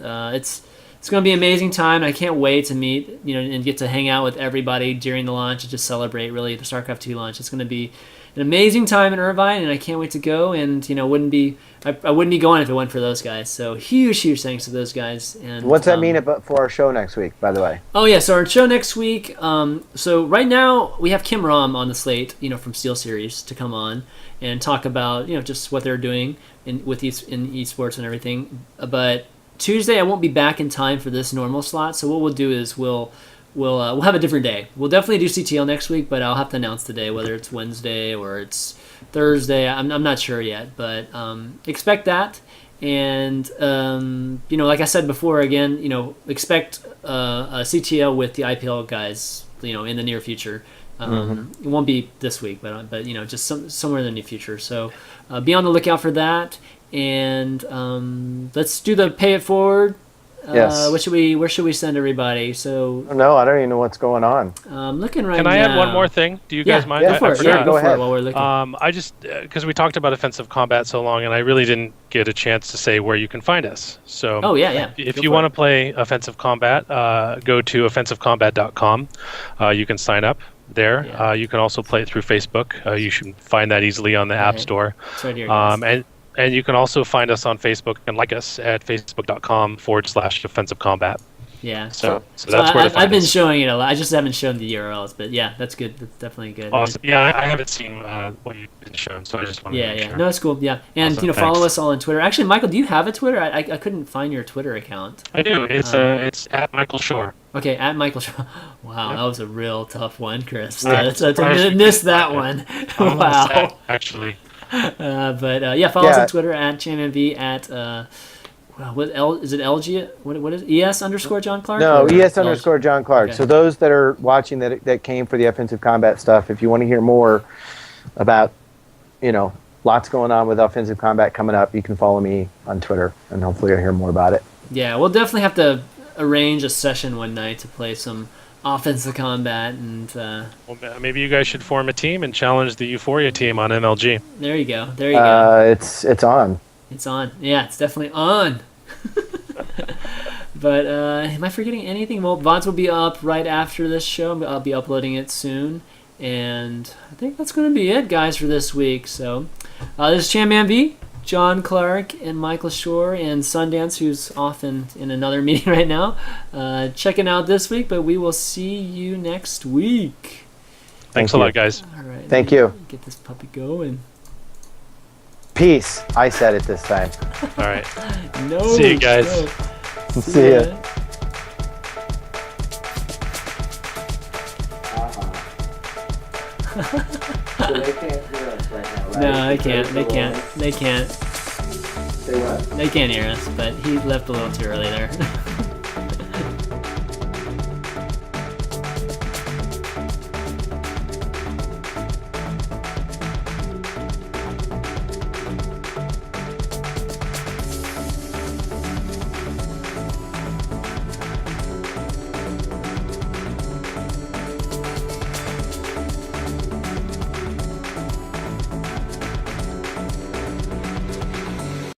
it's going to be an amazing time. I can't wait to meet and get to hang out with everybody during the launch and just celebrate really the StarCraft 2 launch. It's going to be an amazing time in Irvine, and I can't wait to go. And I wouldn't be going if it weren't for those guys. So huge thanks to those guys. And what's that mean for our show next week, by the way? Oh yeah, so our show next week. So right now we have Kim Rom on the slate, from SteelSeries to come on and talk about just what they're doing in esports and everything. But Tuesday I won't be back in time for this normal slot. So what we'll do is we'll have a different day. We'll definitely do CTL next week, but I'll have to announce the day, whether it's Wednesday or it's Thursday. I'm not sure yet, but expect that. And like I said before, again, expect a CTL with the IPL guys, in the near future. It won't be this week, but just somewhere in the near future. So be on the lookout for that. And let's do the pay it forward. Yes. Where should we send everybody? So no, I don't even know what's going on. I'm looking right now. Can I add one more thing? Do you guys mind? Yeah, go ahead. While we're looking. I just because we talked about offensive combat so long, and I really didn't get a chance to say where you can find us. So if you want to play offensive combat, go to offensivecombat.com. You can sign up there. Yeah. You can also play it through Facebook. You should find that easily on the App Store. It's right here, guys. And you can also find us on Facebook and like us at facebook.com/offensive combat. Yeah. So that's where to find I've been us. showing it a lot. I just haven't shown the URLs, but yeah, that's good. That's definitely good. Awesome. Yeah, I haven't seen what you've been shown, so I just wanted to make sure. No, it's cool. Yeah, and Awesome, follow thanks. us all on Twitter. Actually, Michael, do you have a Twitter? I couldn't find your Twitter account. I do. It's at Michael Schorr. Okay, at Michael Schorr. Wow, that was a real tough one, Chris. Yeah. I missed that one. Wow. Actually. Follow us on Twitter at ChanmanV at is it LG? What is it? ES _John Clark? No, ES _ John Clark. Okay. So those that are watching that came for the offensive combat stuff, if you want to hear more about, lots going on with offensive combat coming up, you can follow me on Twitter, and hopefully you'll hear more about it. Yeah, we'll definitely have to arrange a session one night to play some offensive combat, and well, maybe you guys should form a team and challenge the U4ia team on MLG. There you go. It's on. It's on. Yeah, it's definitely on. But am I forgetting anything? Well, VODs will be up right after this show. I'll be uploading it soon. And I think that's going to be it, guys, for this week. So this is ChanmanV, John Clark, and Michael Schorr, and Sundance, who's off in another meeting right now, checking out this week. But we will see you next week. Thanks a lot, guys. All right. Thank you. Get this puppy going. Peace. I said it this time. All right. No. See you guys. No. See ya. So they can't hear us right now, right? No, they can't. They can't. They can't. Say what? They can't hear us, but he left a little too early there.